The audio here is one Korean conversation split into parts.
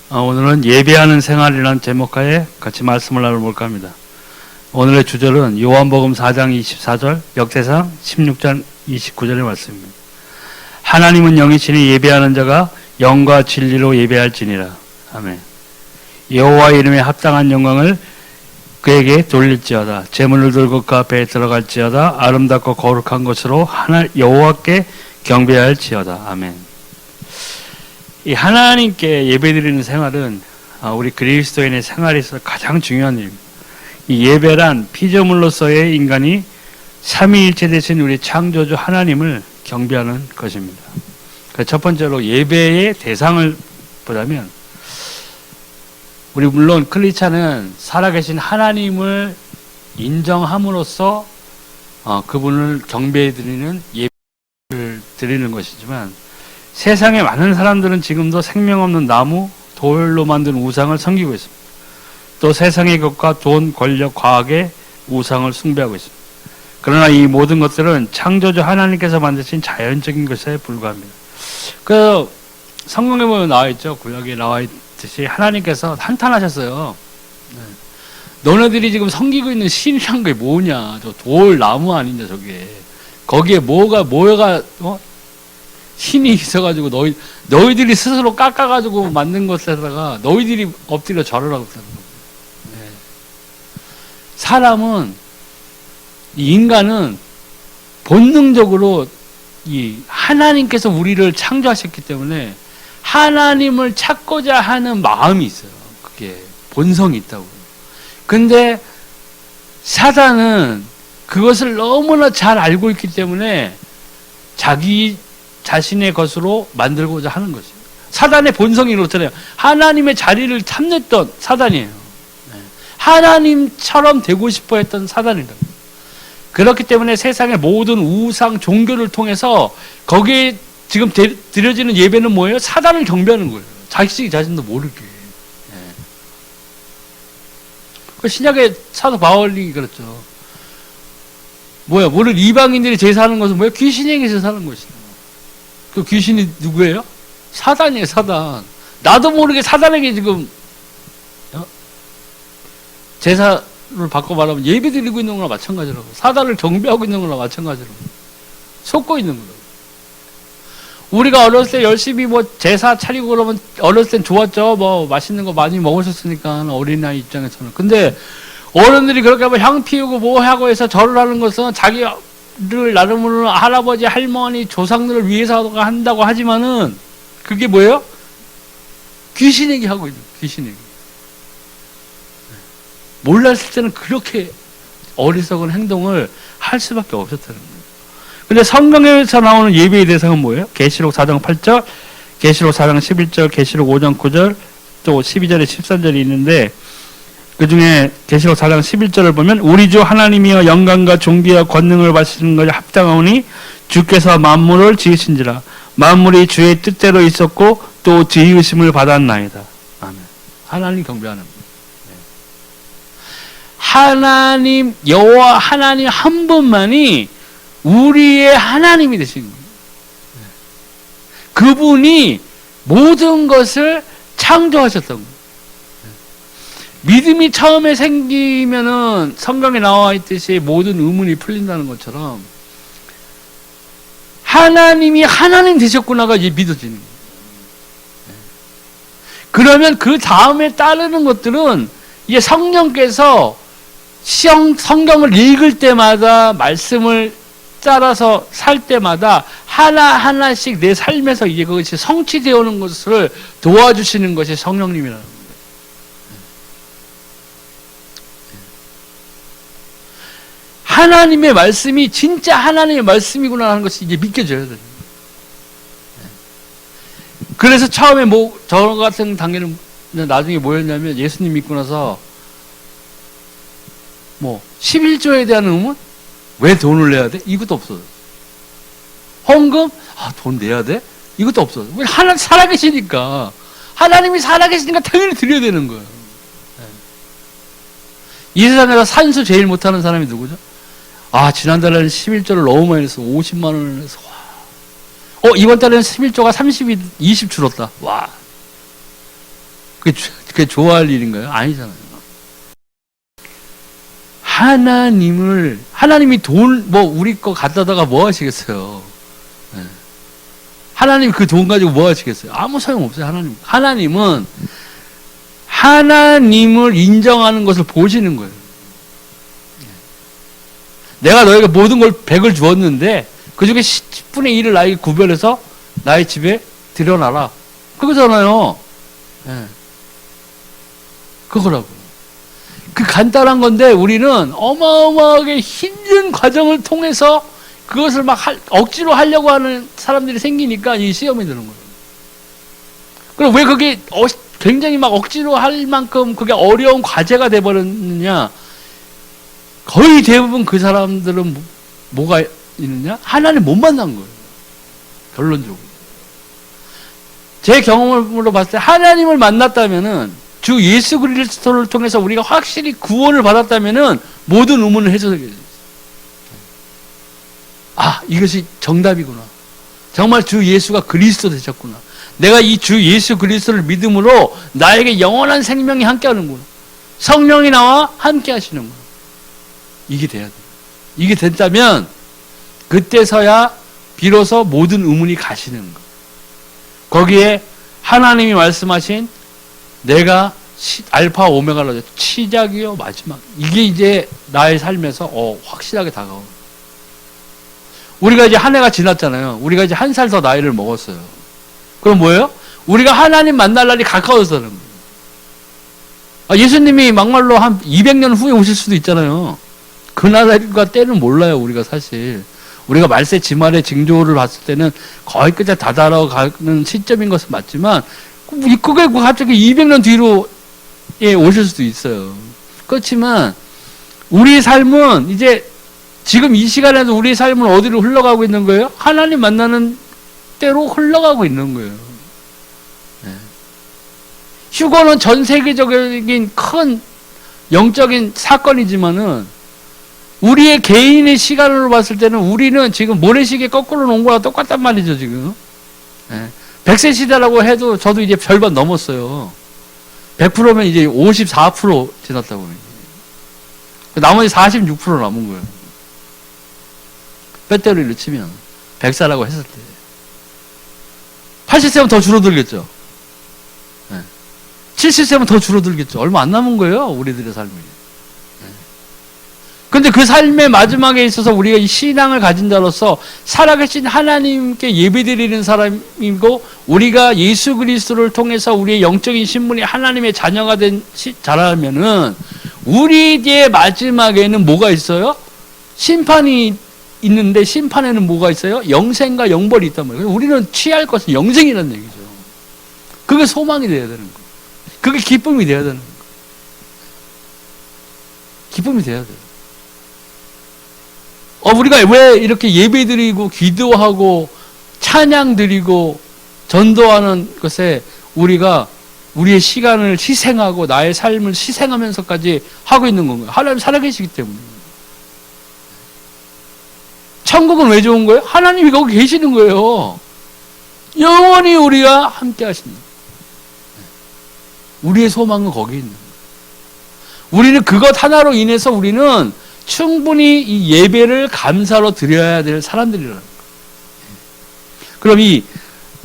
오늘은 예배하는 생활이라는 제목하에 같이 말씀을 나눠볼까 합니다. 오늘의 주절은 요한복음 4장 24절, 역대상 16장 29절의 말씀입니다. 하나님은 영이시니 예배하는 자가 영과 진리로 예배할지니라. 아멘. 여호와 이름에 합당한 영광을 그에게 돌릴지어다. 제물을 들고 그 앞에 들어갈지어다. 아름답고 거룩한 것으로 여호와께 경배할지어다. 아멘. 이 하나님께 예배드리는 생활은 우리 그리스도인의 생활에서 가장 중요한 일입니다. 이 예배란 피조물로서의 인간이 삼위일체 되신 우리 창조주 하나님을 경배하는 것입니다. 첫 번째로 예배의 대상을 보자면, 우리 물론 크리스찬은 살아계신 하나님을 인정함으로써 그분을 경배해드리는 예배를 드리는 것이지만, 세상에 많은 사람들은 지금도 생명 없는 나무, 돌로 만든 우상을 섬기고 있습니다. 또 세상의 것과 돈, 권력, 과학의 우상을 숭배하고 있습니다. 그러나 이 모든 것들은 창조주 하나님께서 만드신 자연적인 것에 불과합니다. 그 성경에 보면 나와 있죠. 구약에 나와 있듯이 하나님께서 한탄하셨어요. 너네들이 지금 섬기고 있는 신이란 게 뭐냐? 저 돌, 나무 아니냐 저게. 거기에 뭐가 신이 있어가지고 너희들이 스스로 깎아가지고 만든 것에다가 너희들이 엎드려 절하라고 그러는 거예요. 네. 사람은, 이 인간은 본능적으로 이 하나님께서 우리를 창조하셨기 때문에 하나님을 찾고자 하는 마음이 있어요. 그게 본성이 있다고. 근데 사단은 그것을 너무나 잘 알고 있기 때문에 자기 자신의 것으로 만들고자 하는 것이에요. 사단의 본성이 그렇잖아요. 하나님의 자리를 탐냈던 사단이에요. 하나님처럼 되고 싶어 했던 사단이다. 그렇기 때문에 세상의 모든 우상 종교를 통해서 거기에 지금 드려지는 예배는 뭐예요? 사단을 경배하는 거예요. 자신도 모르게. 그 신약의 사도 바울이 그랬죠. 모르는 이방인들이 제사하는 것은 뭐예요? 귀신에게 제사하는 것이다. 그 귀신이 누구예요? 사단이에요, 사단. 나도 모르게 사단에게 지금 제사를 바꿔 말하면 예배 드리고 있는 거나 마찬가지라고. 사단을 경배하고 있는 거나 마찬가지라고. 속고 있는 거라고. 우리가 어렸을 때 열심히 제사 차리고 그러면 어렸을 땐 좋았죠. 맛있는 거 많이 먹으셨으니까, 어린아이 입장에서는. 근데 어른들이 그렇게 하면 향 피우고 하고 해서 절을 하는 것은 자기를 나름으로 할아버지, 할머니, 조상들을 위해서 한다고 하지만은 그게 뭐예요? 귀신에게 하고 있는 거예요. 귀신에게. 몰랐을 때는 그렇게 어리석은 행동을 할 수밖에 없었다는 거예요. 근데 성경에서 나오는 예배의 대상은 뭐예요? 계시록 4장 8절, 계시록 4장 11절, 계시록 5장 9절, 또 12절에 13절이 있는데, 그 중에 계시록 4장 11절을 보면, 우리 주 하나님이여 영광과 존귀와 권능을 받으시는 것에 합당하오니 주께서 만물을 지으신지라. 만물이 주의 뜻대로 있었고 또 지으심을 받았나이다. 아멘. 하나님 경배하는 거예요. 하나님, 여호와 하나님 한 분만이 우리의 하나님이 되신 거예요. 그분이 모든 것을 창조하셨던 거예요. 믿음이 처음에 생기면은 성경에 나와 있듯이 모든 의문이 풀린다는 것처럼 하나님이 하나님 되셨구나가 이제 믿어지는 거예요. 그러면 그 다음에 따르는 것들은 이제 성령께서 성경을 읽을 때마다, 말씀을 따라서 살 때마다 하나하나씩 내 삶에서 이제 그것이 성취되어 오는 것을 도와주시는 것이 성령님이라는 거예요. 하나님의 말씀이 진짜 하나님의 말씀이구나 하는 것이 이제 믿겨져야 돼요. 그래서 처음에 저 같은 단계는 나중에 뭐였냐면, 예수님 믿고 나서 11조에 대한 의문? 왜 돈을 내야 돼? 이것도 없어요. 헌금? 돈 내야 돼? 이것도 없어요. 왜? 하나님 살아계시니까. 하나님이 살아계시니까 당연히 드려야 되는 거예요. 이 세상에서 산수 제일 못하는 사람이 누구죠? 지난달에는 11조를 너무 많이 했어. 50만 원을 해서. 이번 달에는 11조가 20 줄었다. 와. 그게 좋아할 일인가요? 아니잖아요. 하나님이 우리 거 갖다다가 뭐 하시겠어요? 네. 하나님 그 돈 가지고 뭐 하시겠어요? 아무 소용 없어요, 하나님은 하나님을 인정하는 것을 보시는 거예요. 내가 너에게 모든 걸 100을 주었는데 그 중에 10분의 1을 나에게 구별해서 나의 집에 들여놔라. 그거잖아요. 네. 그거라고. 그 간단한 건데 우리는 어마어마하게 힘든 과정을 통해서 그것을 막 억지로 하려고 하는 사람들이 생기니까 이 시험이 드는 거예요. 그럼 왜 그게 굉장히 막 억지로 할 만큼 그게 어려운 과제가 돼버렸느냐? 거의 대부분 그 사람들은 뭐가 있느냐? 하나님 못 만난 거예요. 결론적으로. 제 경험으로 봤을 때 하나님을 만났다면은 주 예수 그리스도를 통해서 우리가 확실히 구원을 받았다면은 모든 의문을 해소되게 돼요. 아, 이것이 정답이구나. 정말 주 예수가 그리스도 되셨구나. 내가 이 주 예수 그리스도를 믿음으로 나에게 영원한 생명이 함께 하는구나. 성령이 나와 함께 하시는구나. 이게 돼야 돼요. 이게 됐다면 그때서야 비로소 모든 의문이 가시는 거. 거기에 하나님이 말씀하신 내가 알파 오메가로 시작이요 마지막. 이게 이제 나의 삶에서 확실하게 다가오는. 우리가 이제 한 해가 지났잖아요. 우리가 이제 한 살 더 나이를 먹었어요. 그럼 뭐예요? 우리가 하나님 만날 날이 가까워서는 거예요. 예수님이 막말로 한 200년 후에 오실 수도 있잖아요. 그날과 때는 몰라요. 우리가 사실. 우리가 말세 지말의 징조를 봤을 때는 거의 끝에 다다라가는 시점인 것은 맞지만 그게 갑자기 200년 뒤로 오실 수도 있어요. 그렇지만 우리 삶은 이제 지금 이 시간에도 우리 삶은 어디로 흘러가고 있는 거예요? 하나님 만나는 때로 흘러가고 있는 거예요. 네. 휴거는 전 세계적인 큰 영적인 사건이지만은 우리의 개인의 시간으로 봤을 때는 우리는 지금 모래시계 거꾸로 놓은 거랑 똑같단 말이죠, 지금. 네. 100세 시대라고 해도 저도 이제 절반 넘었어요. 100%면 이제 54% 지났다고. 나머지 46% 남은 거예요. 배터리를 치면 100살라고 했을 때 80세면 더 줄어들겠죠. 네. 70세면 더 줄어들겠죠. 얼마 안 남은 거예요, 우리들의 삶이. 근데 그 삶의 마지막에 있어서 우리가 이 신앙을 가진 자로서 살아계신 하나님께 예배드리는 사람이고 우리가 예수 그리스도를 통해서 우리의 영적인 신분이 하나님의 자녀가 된 자라면은 우리의 마지막에는 뭐가 있어요? 심판이 있는데 심판에는 뭐가 있어요? 영생과 영벌이 있단 말이에요. 우리는 취할 것은 영생이라는 얘기죠. 그게 소망이 돼야 되는 거예요. 그게 기쁨이 돼야 되는 거예요. 기쁨이 돼야 돼요. 우리가 왜 이렇게 예배드리고 기도하고 찬양드리고 전도하는 것에 우리가 우리의 시간을 희생하고 나의 삶을 희생하면서까지 하고 있는 건가요? 하나님 살아계시기 때문에. 천국은 왜 좋은 거예요? 하나님이 거기 계시는 거예요. 영원히 우리가 함께 하신다. 우리의 소망은 거기 있는 거예요. 우리는 그것 하나로 인해서 우리는 충분히 이 예배를 감사로 드려야 될 사람들이라는 거예요. 그럼 이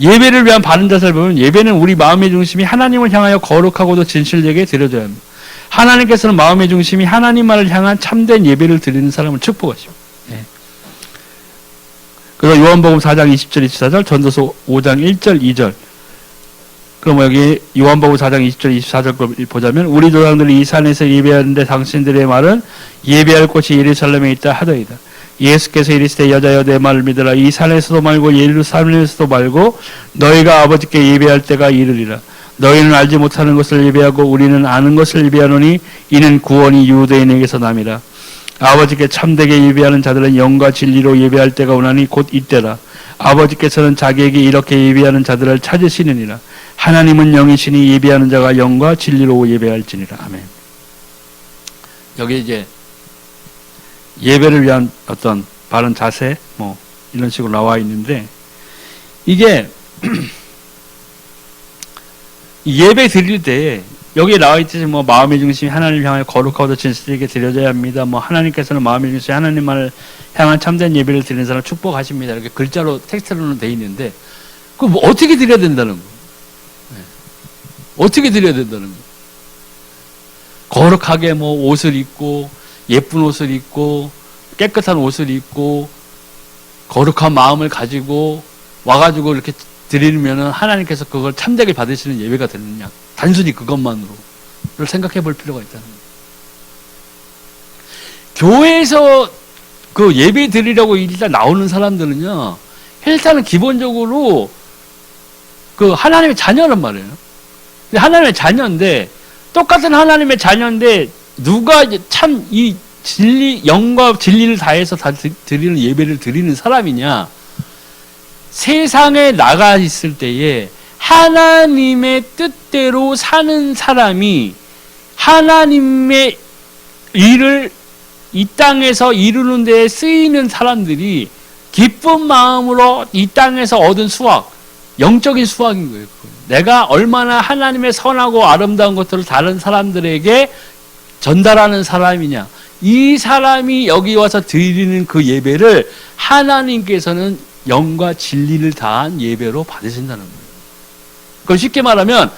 예배를 위한 바른 자세를 보면 예배는 우리 마음의 중심이 하나님을 향하여 거룩하고도 진실되게 드려져야 합니다. 하나님께서는 마음의 중심이 하나님만을 향한 참된 예배를 드리는 사람을 축복하시오. 네. 그래서 요한복음 4장 20절 24절, 전도서 5장 1절 2절. 그럼 여기 요한복음 4장 20절 24절 보자면 우리 조상들이 이 산에서 예배하는데 당신들의 말은 예배할 곳이 예루살렘에 있다 하더이다. 예수께서 이르시되 여자여 내 말을 믿으라. 이 산에서도 말고 예루살렘에서도 말고 너희가 아버지께 예배할 때가 이르리라. 너희는 알지 못하는 것을 예배하고 우리는 아는 것을 예배하노니 이는 구원이 유대인에게서 남이라. 아버지께 참되게 예배하는 자들은 영과 진리로 예배할 때가 오나니 곧 이때라. 아버지께서는 자기에게 이렇게 예배하는 자들을 찾으시느니라. 하나님은 영이시니 예배하는 자가 영과 진리로 예배할지니라. 아멘. 여기 이제 예배를 위한 어떤 바른 자세 뭐 이런 식으로 나와 있는데 이게 예배 드릴 때 여기에 나와 있듯이 뭐 마음의 중심이 하나님을 향하여 거룩하고 진실되게 드려져야 합니다. 뭐 하나님께서는 마음의 중심이 하나님만을 향한 참된 예배를 드리는 사람을 축복하십니다. 이렇게 글자로 텍스트로는 돼 있는데 그 뭐 어떻게 드려야 된다는 거? 어떻게 드려야 된다는 거? 거룩하게 뭐 옷을 입고 예쁜 옷을 입고 깨끗한 옷을 입고 거룩한 마음을 가지고 와가지고 이렇게 드리면은 하나님께서 그걸 참되게 받으시는 예배가 되느냐? 단순히 그것만으로 생각해 볼 필요가 있다는 거예요. 교회에서 그 예배 드리려고 일단 나오는 사람들은요, 일단은 기본적으로 그 하나님의 자녀란 말이에요. 하나님의 자녀인데, 똑같은 하나님의 자녀인데, 누가 참 이 진리, 영과 진리를 다해서 다 드리는 예배를 드리는 사람이냐? 세상에 나가 있을 때에 하나님의 뜻대로 사는 사람이 하나님의 일을 이 땅에서 이루는 데에 쓰이는 사람들이 기쁜 마음으로 이 땅에서 얻은 수확, 영적인 수확인 거예요. 내가 얼마나 하나님의 선하고 아름다운 것들을 다른 사람들에게 전달하는 사람이냐. 이 사람이 여기 와서 드리는 그 예배를 하나님께서는 영과 진리를 다한 예배로 받으신다는 거예요. 그럼 쉽게 말하면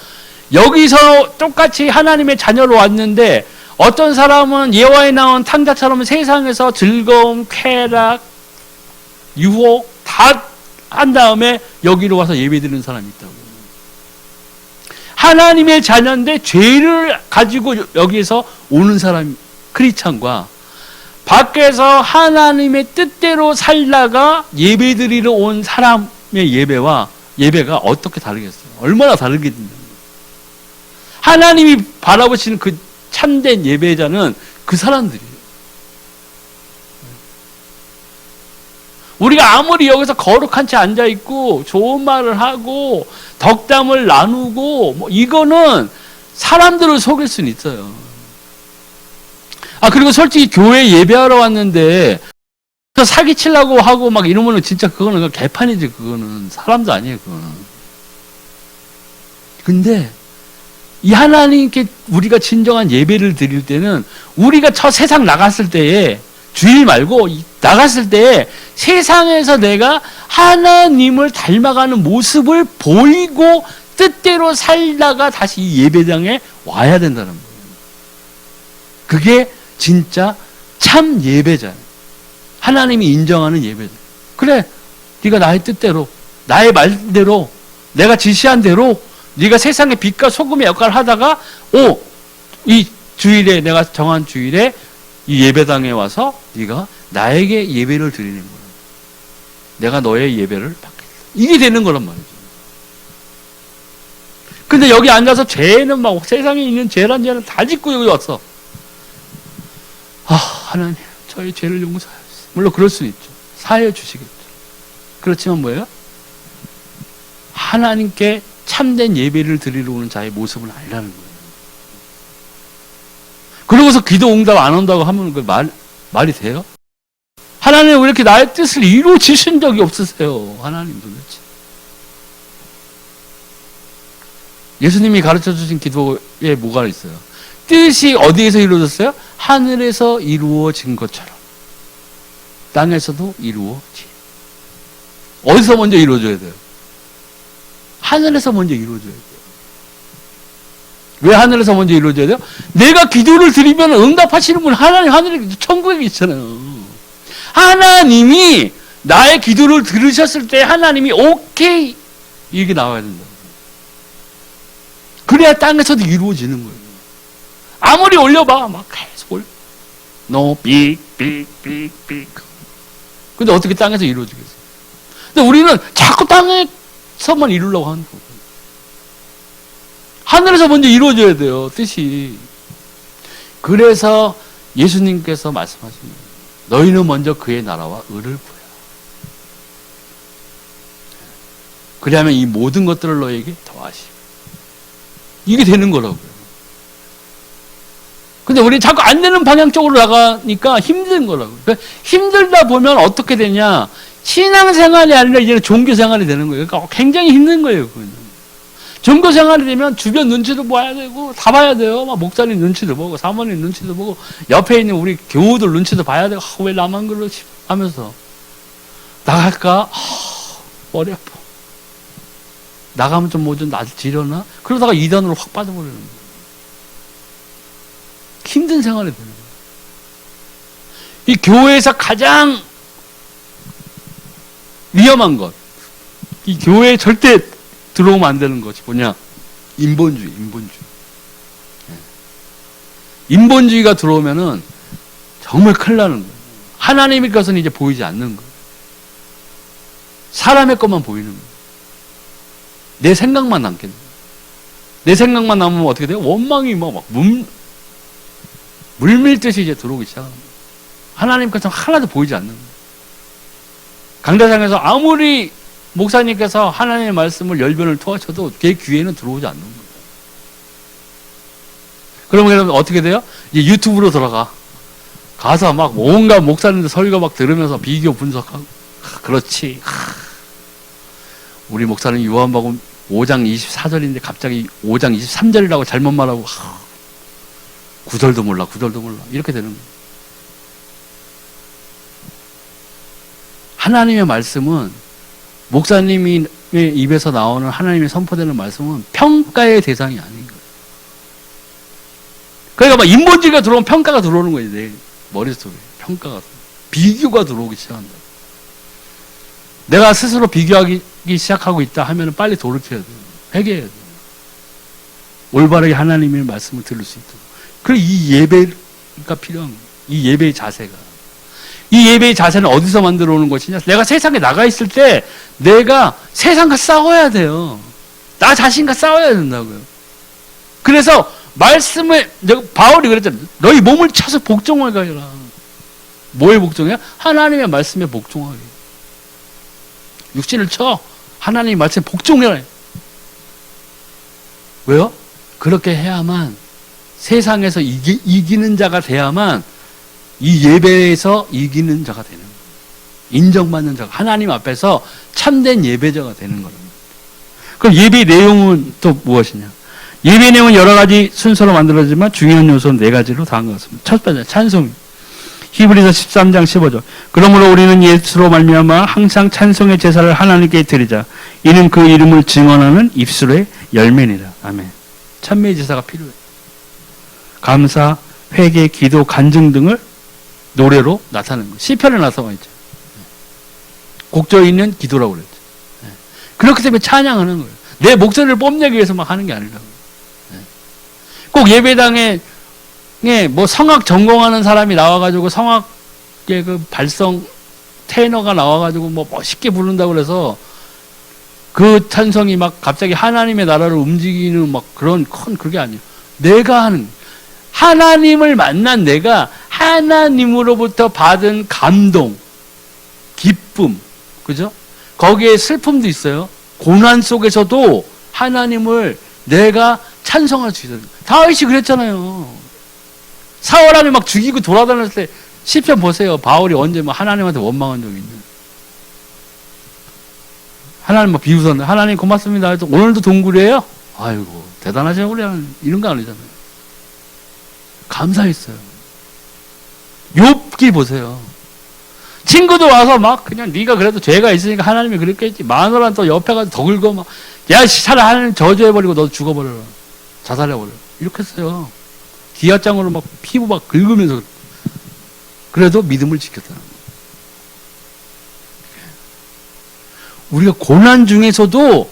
여기서 똑같이 하나님의 자녀로 왔는데 어떤 사람은 예화에 나온 탕자처럼 세상에서 즐거움, 쾌락, 유혹 다 한 다음에 여기로 와서 예배드리는 사람이 있다고. 하나님의 자녀인데 죄를 가지고 여기에서 오는 사람 크리스찬과 밖에서 하나님의 뜻대로 살다가 예배드리러 온 사람의 예배가 어떻게 다르겠어요? 얼마나 다르겠느냐. 하나님이 바라보시는 그 참된 예배자는 그 사람들이에요. 우리가 아무리 여기서 거룩한 채 앉아있고 좋은 말을 하고 덕담을 나누고 뭐 이거는 사람들을 속일 수는 있어요. 그리고 솔직히 교회 예배하러 왔는데 사기치려고 하고 막 이러면은 진짜 그거는 개판이지. 그거는 사람도 아니에요. 그거는. 근데 이 하나님께 우리가 진정한 예배를 드릴 때는 우리가 저 세상 나갔을 때에 주일 말고 나갔을 때에 세상에서 내가 하나님을 닮아가는 모습을 보이고 뜻대로 살다가 다시 이 예배장에 와야 된다는 거예요. 그게 진짜 참 예배자예요. 하나님이 인정하는 예배자. 그래, 네가 나의 뜻대로, 나의 말대로, 내가 지시한 대로 네가 세상의 빛과 소금의 역할을 하다가 이 주일에 내가 정한 주일에 이 예배당에 와서 네가 나에게 예배를 드리는 거야. 내가 너의 예배를 받겠다. 이게 되는 거란 말이죠. 근데 여기 앉아서 죄는 막 세상에 있는 죄란 죄는 다 짓고 여기 왔어. 하나님 저의 죄를 용서하였어. 물론 그럴 수 있죠. 사해 주시겠죠. 그렇지만 뭐예요? 하나님께 참된 예배를 드리러 오는 자의 모습을 알라는 거예요. 그러고서 기도 응답 안 한다고 하면 그 말이 돼요? 하나님 왜 이렇게 나의 뜻을 이루어지신 적이 없으세요? 하나님 도대체. 예수님이 가르쳐 주신 기도에 뭐가 있어요? 뜻이 어디에서 이루어졌어요? 하늘에서 이루어진 것처럼 땅에서도 이루어지. 어디서 먼저 이루어져야 돼요? 하늘에서 먼저 이루어져야 돼요. 왜 하늘에서 먼저 이루어져야 돼요? 내가 기도를 드리면 응답하시는 분 하나님 하늘에 천국에 있잖아요. 하나님이 나의 기도를 들으셨을 때 하나님이 오케이 이게 나와야 된다. 그래야 땅에서도 이루어지는 거예요. 아무리 올려봐 막 계속 올려. No big. 근데 어떻게 땅에서 이루어지겠어요? 근데 우리는 자꾸 땅에서만 이루려고 하는 거예요. 하늘에서 먼저 이루어져야 돼요, 뜻이. 그래서 예수님께서 말씀하십니다. 너희는 먼저 그의 나라와 의를 구해라. 그리하면 이 모든 것들을 너에게 더하시고. 이게 되는 거라고요. 근데 우리 자꾸 안 되는 방향 쪽으로 나가니까 힘든 거라고요. 그러니까 힘들다 보면 어떻게 되냐. 신앙생활이 아니라 이제는 종교생활이 되는 거예요. 그러니까 굉장히 힘든 거예요, 그거는. 종교 생활이 되면 주변 눈치도 봐야 되고 다 봐야 돼요. 막 목사님 눈치도 보고 사모님 눈치도 보고 옆에 있는 우리 교우들 눈치도 봐야 되고 왜 나만 그러지 하면서 나갈까? 머리 아파. 나가면 좀 뭐 좀 나지려나? 그러다가 이단으로 확 빠져버리는 거예요. 힘든 생활이 되는 거예요. 이 교회에서 가장 위험한 것, 이 교회에 절대 들어오면 안 되는 것이 뭐냐? 인본주의. 인본주의가 들어오면은 정말 큰일 나는 거예요. 하나님의 것은 이제 보이지 않는 거예요. 사람의 것만 보이는 거예요. 내 생각만 남겠네. 내 생각만 남으면 어떻게 돼요? 원망이 막 물밀듯이 이제 들어오기 시작합니다. 하나님 것은 하나도 보이지 않는 거예요. 강대상에서 아무리 목사님께서 하나님의 말씀을 열변을 토하셔도 걔 귀에는 들어오지 않는 거예요. 그러면 어떻게 돼요? 이제 유튜브로 들어가. 가서 막 온갖 목사님들 설교 막 들으면서 비교 분석하고. 그렇지. 우리 목사님 요한복음 5장 24절인데 갑자기 5장 23절이라고 잘못 말하고 9절도 몰라. 이렇게 되는 거예요. 하나님의 말씀은 목사님의 입에서 나오는 하나님의 선포되는 말씀은 평가의 대상이 아닌 거예요. 그러니까 막 인본주의가 들어오면 평가가 들어오는 거예요. 내 머릿속에 평가가 비교가 들어오기 시작한다. 내가 스스로 비교하기 시작하고 있다 하면 빨리 돌이켜야 돼요. 회개해야 돼요. 올바르게 하나님의 말씀을 들을 수 있도록. 그리고 이 예배가 필요한 거예요. 이 예배의 자세가. 이 예배의 자세는 어디서 만들어 오는 것이냐? 내가 세상에 나가 있을 때 내가 세상과 싸워야 돼요. 나 자신과 싸워야 된다고요. 그래서 말씀을 바울이 그랬잖아요. 너희 몸을 쳐서 복종하게 하라. 뭐에 복종해요? 하나님의 말씀에 복종하게. 육신을 쳐 하나님의 말씀에 복종해라. 왜요? 그렇게 해야만 세상에서 이기는 자가 돼야만 이 예배에서 이기는 자가 되는 거예요. 인정받는 자가 하나님 앞에서 참된 예배자가 되는 거랍니다. 그럼 예배 내용은 또 무엇이냐? 예배 내용은 여러 가지 순서로 만들어지지만 중요한 요소는 4가지로 다한 것 같습니다. 첫 번째 찬송. 히브리서 13장 15절. 그러므로 우리는 예수로 말미암아 항상 찬송의 제사를 하나님께 드리자. 이는 그 이름을 증언하는 입술의 열매니라. 아멘. 찬미의 제사가 필요해요. 감사, 회개, 기도, 간증 등을 노래로 나타내는 거예요. 시편에 나타나 있죠. 곡조에 있는 기도라고 그랬죠. 그렇기 때문에 찬양하는 거예요. 내 목소리를 뽐내기 위해서 막 하는 게 아니라고. 꼭 예배당에 뭐 성악 전공하는 사람이 나와가지고 성악의 그 발성 테너가 나와가지고 뭐 멋있게 부른다고 그래서 그 찬성이 막 갑자기 하나님의 나라를 움직이는 막 그런 큰 그게 아니에요. 내가 하는 하나님을 만난 내가 하나님으로부터 받은 감동, 기쁨, 그죠? 거기에 슬픔도 있어요. 고난 속에서도 하나님을 내가 찬송할 수 있어요. 다윗이 그랬잖아요. 사울 안에 막 죽이고 돌아다녔을 때 시편 보세요. 바울이 언제 뭐 하나님한테 원망한 적이 있냐? 하나님 막 비웃었는데 하나님 고맙습니다. 오늘도 동굴이에요? 아이고 대단하죠. 우리 이런 거 아니잖아요. 감사했어요. 욥기 보세요. 친구도 와서 막 그냥 네가 그래도 죄가 있으니까 하나님이 그랬겠지. 마누라는 또 옆에 가서 더 긁어 막 야 차라리 하나님 저주해버리고 너 죽어버려라. 자살해버려. 이렇게 했어요. 기아장으로 막 피부 막 긁으면서 그래도 믿음을 지켰다는 거예요. 우리가 고난 중에서도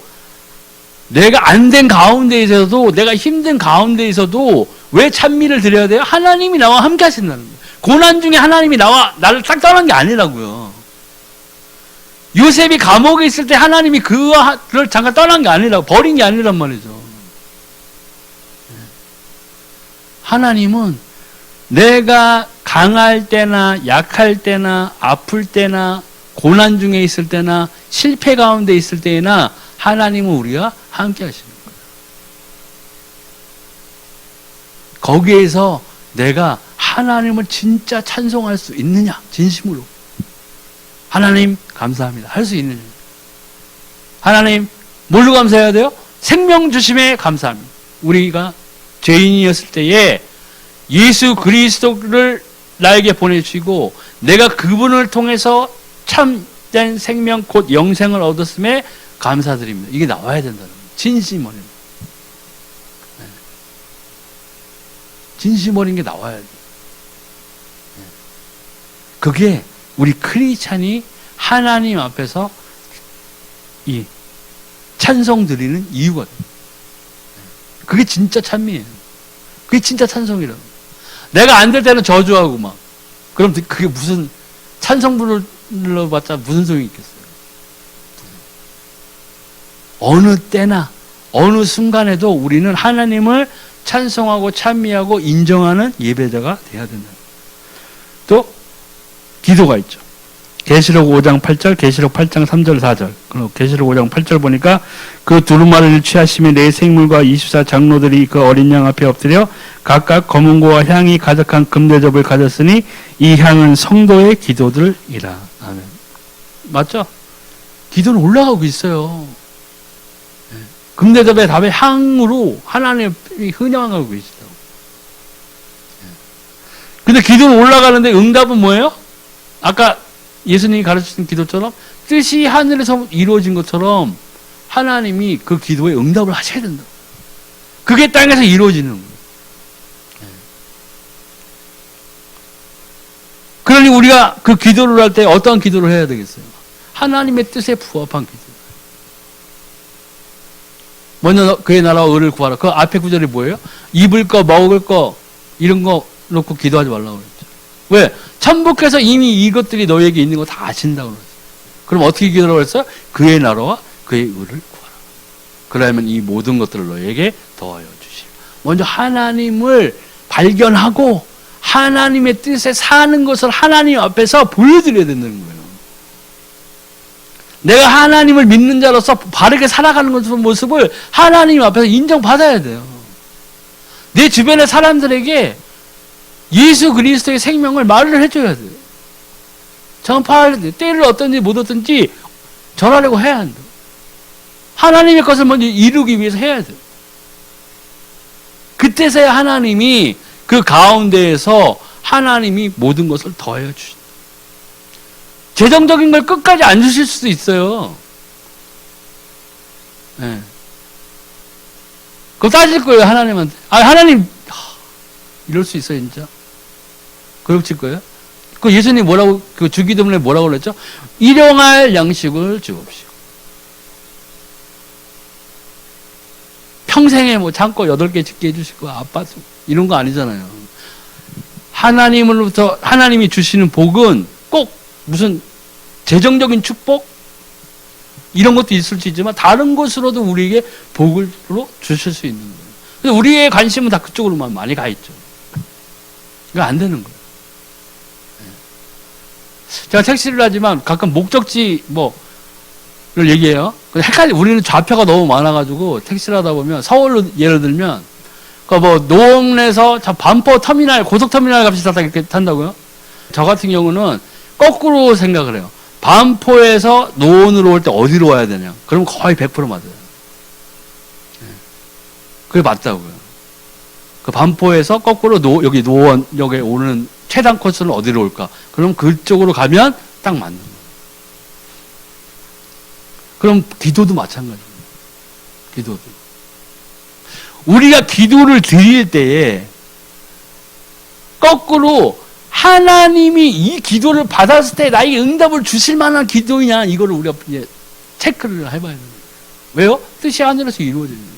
내가 안 된 가운데에서도 내가 힘든 가운데에서도 왜 찬미를 드려야 돼요? 하나님이 나와 함께 하신다는 거예요. 고난 중에 하나님이 나를 딱 떠난 게 아니라고요. 요셉이 감옥에 있을 때 하나님이 그를 잠깐 떠난 게 아니라고, 버린 게 아니란 말이죠. 하나님은 내가 강할 때나 약할 때나 아플 때나 고난 중에 있을 때나 실패 가운데 있을 때나 하나님은 우리가 함께 하시는 거예요. 거기에서 내가 하나님을 진짜 찬송할 수 있느냐? 진심으로. 하나님 감사합니다. 할 수 있느냐? 하나님 뭘로 감사해야 돼요? 생명 주심에 감사합니다. 우리가 죄인이었을 때에 예수 그리스도를 나에게 보내주시고 내가 그분을 통해서 참된 생명 곧 영생을 얻었음에 감사드립니다. 이게 나와야 된다는 거예요. 진심 어린, 진심 어린 게 나와야 돼요. 그게 우리 크리스찬이 하나님 앞에서 이 찬송 드리는 이유가 돼요. 그게 진짜 찬미예요. 그게 진짜 찬송이라고. 내가 안 될 때는 저주하고 막, 그럼 그게 무슨 찬송 불러봤자 무슨 소용이 있겠어요. 어느 때나 어느 순간에도 우리는 하나님을 찬송하고 찬미하고 인정하는 예배자가 돼야 된다. 또 기도가 있죠. 계시록 5장 8절, 계시록 8장 3절 4절. 그리고 계시록 5장 8절 보니까 그 두루마리를 취하시며 네 생물과 24 장로들이 그 어린 양 앞에 엎드려 각각 검은고와 향이 가득한 금대접을 가졌으니 이 향은 성도의 기도들이라. 아멘. 맞죠? 기도는 올라가고 있어요. 금대접의 답의 향으로 하나님이 흔양하고 계시다고. 근데 기도는 올라가는데 응답은 뭐예요? 아까 예수님이 가르치신 기도처럼 뜻이 하늘에서 이루어진 것처럼 하나님이 그 기도에 응답을 하셔야 된다. 그게 땅에서 이루어지는 거예요. 그러니 우리가 그 기도를 할 때 어떠한 기도를 해야 되겠어요? 하나님의 뜻에 부합한 기도. 먼저 그의 나라와 의를 구하라. 그 앞에 구절이 뭐예요? 입을 거, 먹을 거 이런 거 놓고 기도하지 말라고 그랬죠. 왜? 천국에서 이미 이것들이 너에게 있는 거 다 아신다고 그랬어요. 그럼 어떻게 기도하라고 했어요? 그의 나라와 그의 의를 구하라. 그러면 이 모든 것들을 너에게 더하여 주시라. 먼저 하나님을 발견하고 하나님의 뜻에 사는 것을 하나님 앞에서 보여드려야 된다는 거예요. 내가 하나님을 믿는 자로서 바르게 살아가는 모습을 하나님 앞에서 인정받아야 돼요. 내 주변의 사람들에게 예수 그리스도의 생명을 말을 해줘야 돼요. 전파할 때 때를 얻든지 못 얻든지 전하려고 해야 한다. 하나님의 것을 먼저 이루기 위해서 해야 돼요. 그때서야 하나님이 그 가운데에서 하나님이 모든 것을 더해 주신다. 재정적인 걸 끝까지 안 주실 수도 있어요. 네. 그거 따질 거예요, 하나님한테. 하나님, 이럴 수 있어요, 진짜. 그러실 거예요? 그 예수님 뭐라고, 그 주기도문에 뭐라고 그랬죠? 일용할 양식을 주옵시고. 평생에 뭐 창고 8개 짓게 해주시고, 아빠, 이런 거 아니잖아요. 하나님으로부터, 하나님이 주시는 복은 꼭 무슨 재정적인 축복? 이런 것도 있을 수 있지만, 다른 것으로도 우리에게 복으로 주실 수 있는 거예요. 근데 우리의 관심은 다 그쪽으로만 많이 가 있죠. 이거 안 되는 거예요. 제가 택시를 하지만 가끔 목적지 뭐를 얘기해요. 헷갈리. 우리는 좌표가 너무 많아가지고 택시를 하다 보면 서울로 예를 들면 그 뭐 노원에서 반포 터미널 고속터미널 값이 이렇게 탄다고요. 저 같은 경우는 거꾸로 생각을 해요. 반포에서 노원으로 올 때 어디로 와야 되냐? 그럼 거의 100% 맞아요. 그게 맞다고요. 그 반포에서 거꾸로 여기 노원역에 오는 최단 코스는 어디로 올까? 그럼 그쪽으로 가면 딱 맞는 거예요. 그럼 기도도 마찬가지예요. 기도도. 우리가 기도를 드릴 때에 거꾸로 하나님이 이 기도를 받았을 때 나에게 응답을 주실 만한 기도이냐, 이거를 우리가 이제 체크를 해봐야 됩니다. 왜요? 뜻이 하늘에서 이루어지는 거니까.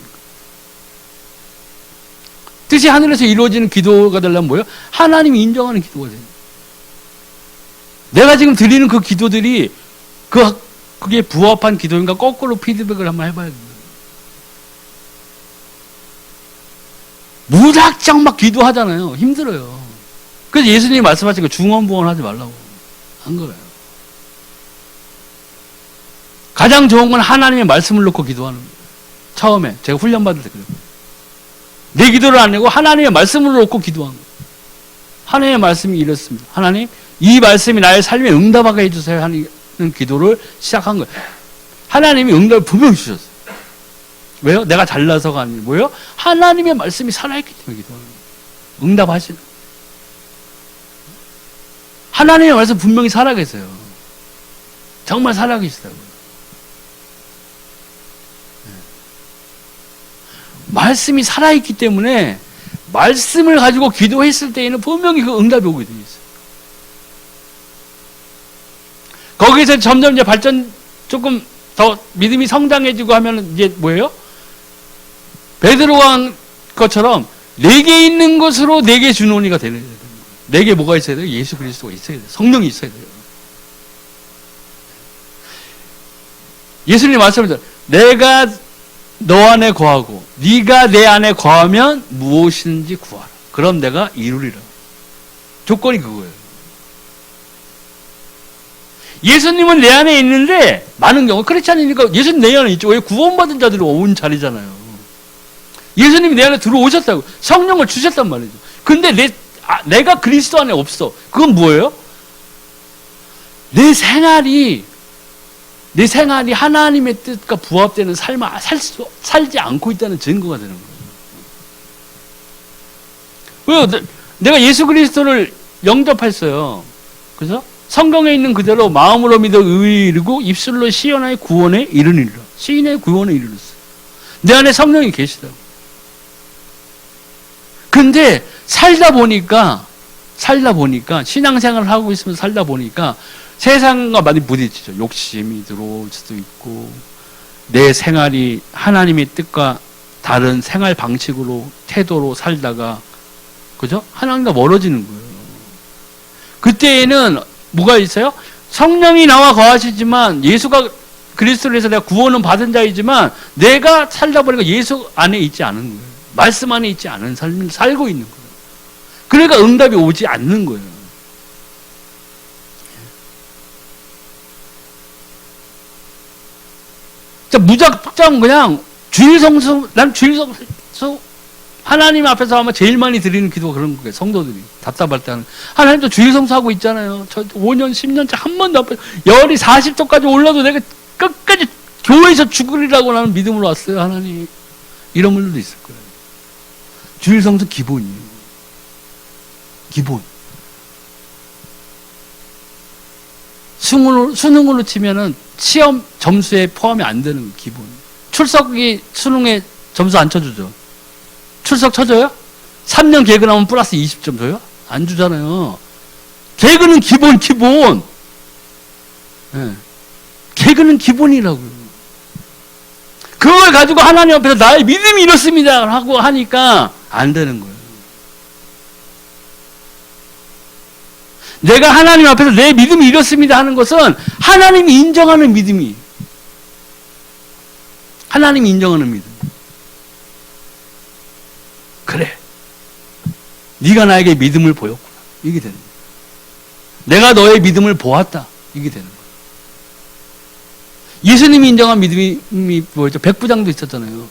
뜻이 하늘에서 이루어지는 기도가 되려면 뭐예요? 하나님이 인정하는 기도가 돼요. 내가 지금 드리는 그 기도들이 그게 부합한 기도인가 거꾸로 피드백을 한번 해봐야 됩니다. 무작정 막 기도하잖아요. 힘들어요. 그래서 예수님이 말씀하신 거 중언부언 하지 말라고 한 거예요. 가장 좋은 건 하나님의 말씀을 놓고 기도하는 거예요. 처음에 제가 훈련받을 때 그래요. 내 기도를 안 내고 하나님의 말씀을 놓고 기도한 거예요. 하나님의 말씀이 이렇습니다. 하나님, 이 말씀이 나의 삶에 응답하게 해주세요 하는 기도를 시작한 거예요. 하나님이 응답을 분명히 주셨어요. 왜요? 내가 잘나서가 아니에요. 뭐예요? 하나님의 말씀이 살아있기 때문에 기도하는 거예요. 응답하시는. 하나님의 말씀 분명히 살아계세요. 정말 살아계시다고요. 말씀이 살아있기 때문에 말씀을 가지고 기도했을 때에는 분명히 그 응답이 오게 되어 있어요. 거기서 점점 이제 발전 조금 더 믿음이 성장해지고 하면 이제 뭐예요? 베드로가 한 것처럼 내게 있는 것으로 내게 주노니가 되는 거예요. 내게 뭐가 있어야 돼요? 예수 그리스도가 있어야 돼요. 성령이 있어야 돼요. 예수님 말씀하셨죠. 내가 너 안에 거하고 네가 내 안에 거하면 무엇이든지 구하라. 그럼 내가 이루리라. 조건이 그거예요. 예수님은 내 안에 있는데 많은 경우 그렇지 않으니까 예수님 내 안에 있죠. 왜 구원받은 자들이 온 자리잖아요. 예수님이 내 안에 들어오셨다고 성령을 주셨단 말이죠. 근데 내가 그리스도 안에 없어. 그건 뭐예요? 내 생활이 하나님의 뜻과 부합되는 삶을 살지 않고 있다는 증거가 되는 거예요. 왜요? 내가 예수 그리스도를 영접했어요. 그래서 성경에 있는 그대로 마음으로 믿어 의에 이르고 입술로 시인하여 구원에 이르니라. 시인의 구원에 이르렀어요. 내 안에 성령이 계시다고. 근데 살다 보니까 신앙생활을 하고 있으면서 살다 보니까 세상과 많이 부딪히죠. 욕심이 들어올 수도 있고 내 생활이 하나님의 뜻과 다른 생활 방식으로 태도로 살다가 그죠? 하나님과 멀어지는 거예요. 그때에는 뭐가 있어요? 성령이 나와 거하시지만 예수가 그리스도를 해서 내가 구원은 받은 자이지만 내가 살다 보니까 예수 안에 있지 않은 거예요. 말씀 안에 있지 않은 삶을 살고 있는 거예요. 그러니까 응답이 오지 않는 거예요. 무작정 그냥 난 주일 성수 하나님 앞에서 아마 제일 많이 드리는 기도가 그런 거예요. 성도들이 답답할 때 하는. 하나님도 주일 성수하고 있잖아요. 저 5년 10년째 한 번도 안 열이 40도까지 올라도 내가 끝까지 교회에서 죽으리라고 나는 믿음으로 왔어요. 하나님. 이런 분들도 있을 거예요. 주일 성수 기본이에요. 기본. 수능으로 치면은 시험 점수에 포함이 안 되는 기본. 출석이 수능에 점수 안 쳐주죠. 출석 쳐줘요? 3년 개근하면 플러스 20점 줘요? 안 주잖아요. 개근은 기본. 네. 개근은 기본이라고요. 그걸 가지고 하나님 앞에서 나의 믿음이 이렇습니다 하고 하니까 안 되는 거예요. 내가 하나님 앞에서 내 믿음이 이렇습니다 하는 것은 하나님이 인정하는 믿음이에요. 하나님이 인정하는 믿음. 그래. 네가 나에게 믿음을 보였구나. 이게 되는 거예요. 내가 너의 믿음을 보았다. 이게 되는 거예요. 예수님이 인정한 믿음이 뭐였죠? 백부장도 있었잖아요.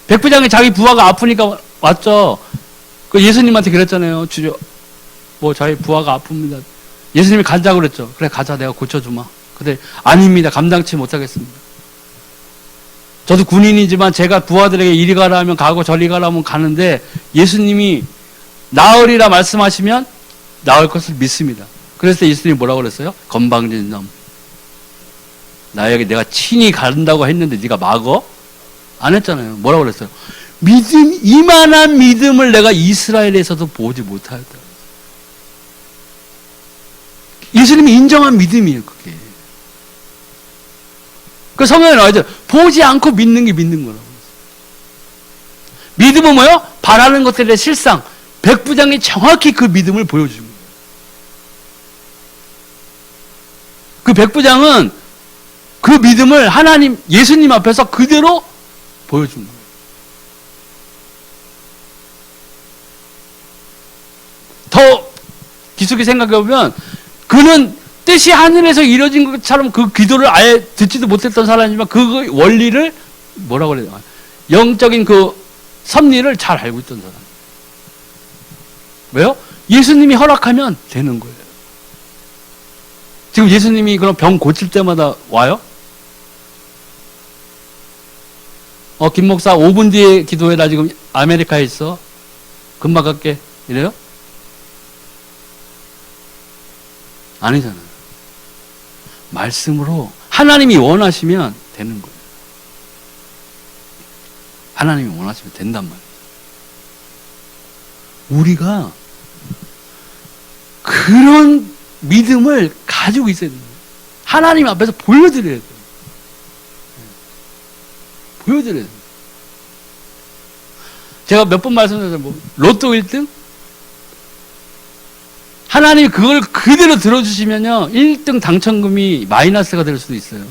백부장이 자기 부하가 아프니까 왔죠. 그 예수님한테 그랬잖아요. 주여, 저희 부하가 아픕니다. 예수님이 가자고 그랬죠. 그래, 가자. 내가 고쳐주마. 근데 아닙니다. 감당치 못하겠습니다. 저도 군인이지만 제가 부하들에게 이리 가라 하면 가고 저리 가라 하면 가는데 예수님이 나으리라 말씀하시면 나을 것을 믿습니다. 그래서 예수님이 뭐라고 그랬어요? 건방진 놈. 나에게 내가 친히 간다고 했는데 네가 막어? 안 했잖아요. 뭐라고 그랬어요? 이만한 믿음을 내가 이스라엘에서도 보지 못하였다. 예수님이 인정한 믿음이에요, 그게. 그 성경에 나와있죠. 보지 않고 믿는 게 믿는 거라고. 믿음은 뭐예요? 바라는 것들의 실상. 백부장이 정확히 그 믿음을 보여준 거예요. 그 백부장은 그 믿음을 예수님 앞에서 그대로 보여준 거예요. 더 깊숙이 생각해보면 그는 뜻이 하늘에서 이루어진 것처럼 그 기도를 아예 듣지도 못했던 사람이지만 그 원리를 뭐라고 그래요? 영적인 그 섭리를 잘 알고 있던 사람. 왜요? 예수님이 허락하면 되는 거예요. 지금 예수님이 그럼 병 고칠 때마다 와요? 김 목사 5분 뒤에 기도해. 나 지금 아메리카에 있어. 금방 갈게. 이래요? 아니잖아요. 말씀으로 하나님이 원하시면 되는 거예요. 하나님이 원하시면 된단 말이에요. 우리가 그런 믿음을 가지고 있어야 돼요. 하나님 앞에서 보여드려야 돼요. 보여드려야 돼요. 제가 몇 번 말씀드렸죠. 로또 1등? 하나님이 그걸 그대로 들어주시면요, 1등 당첨금이 마이너스가 될 수도 있어요.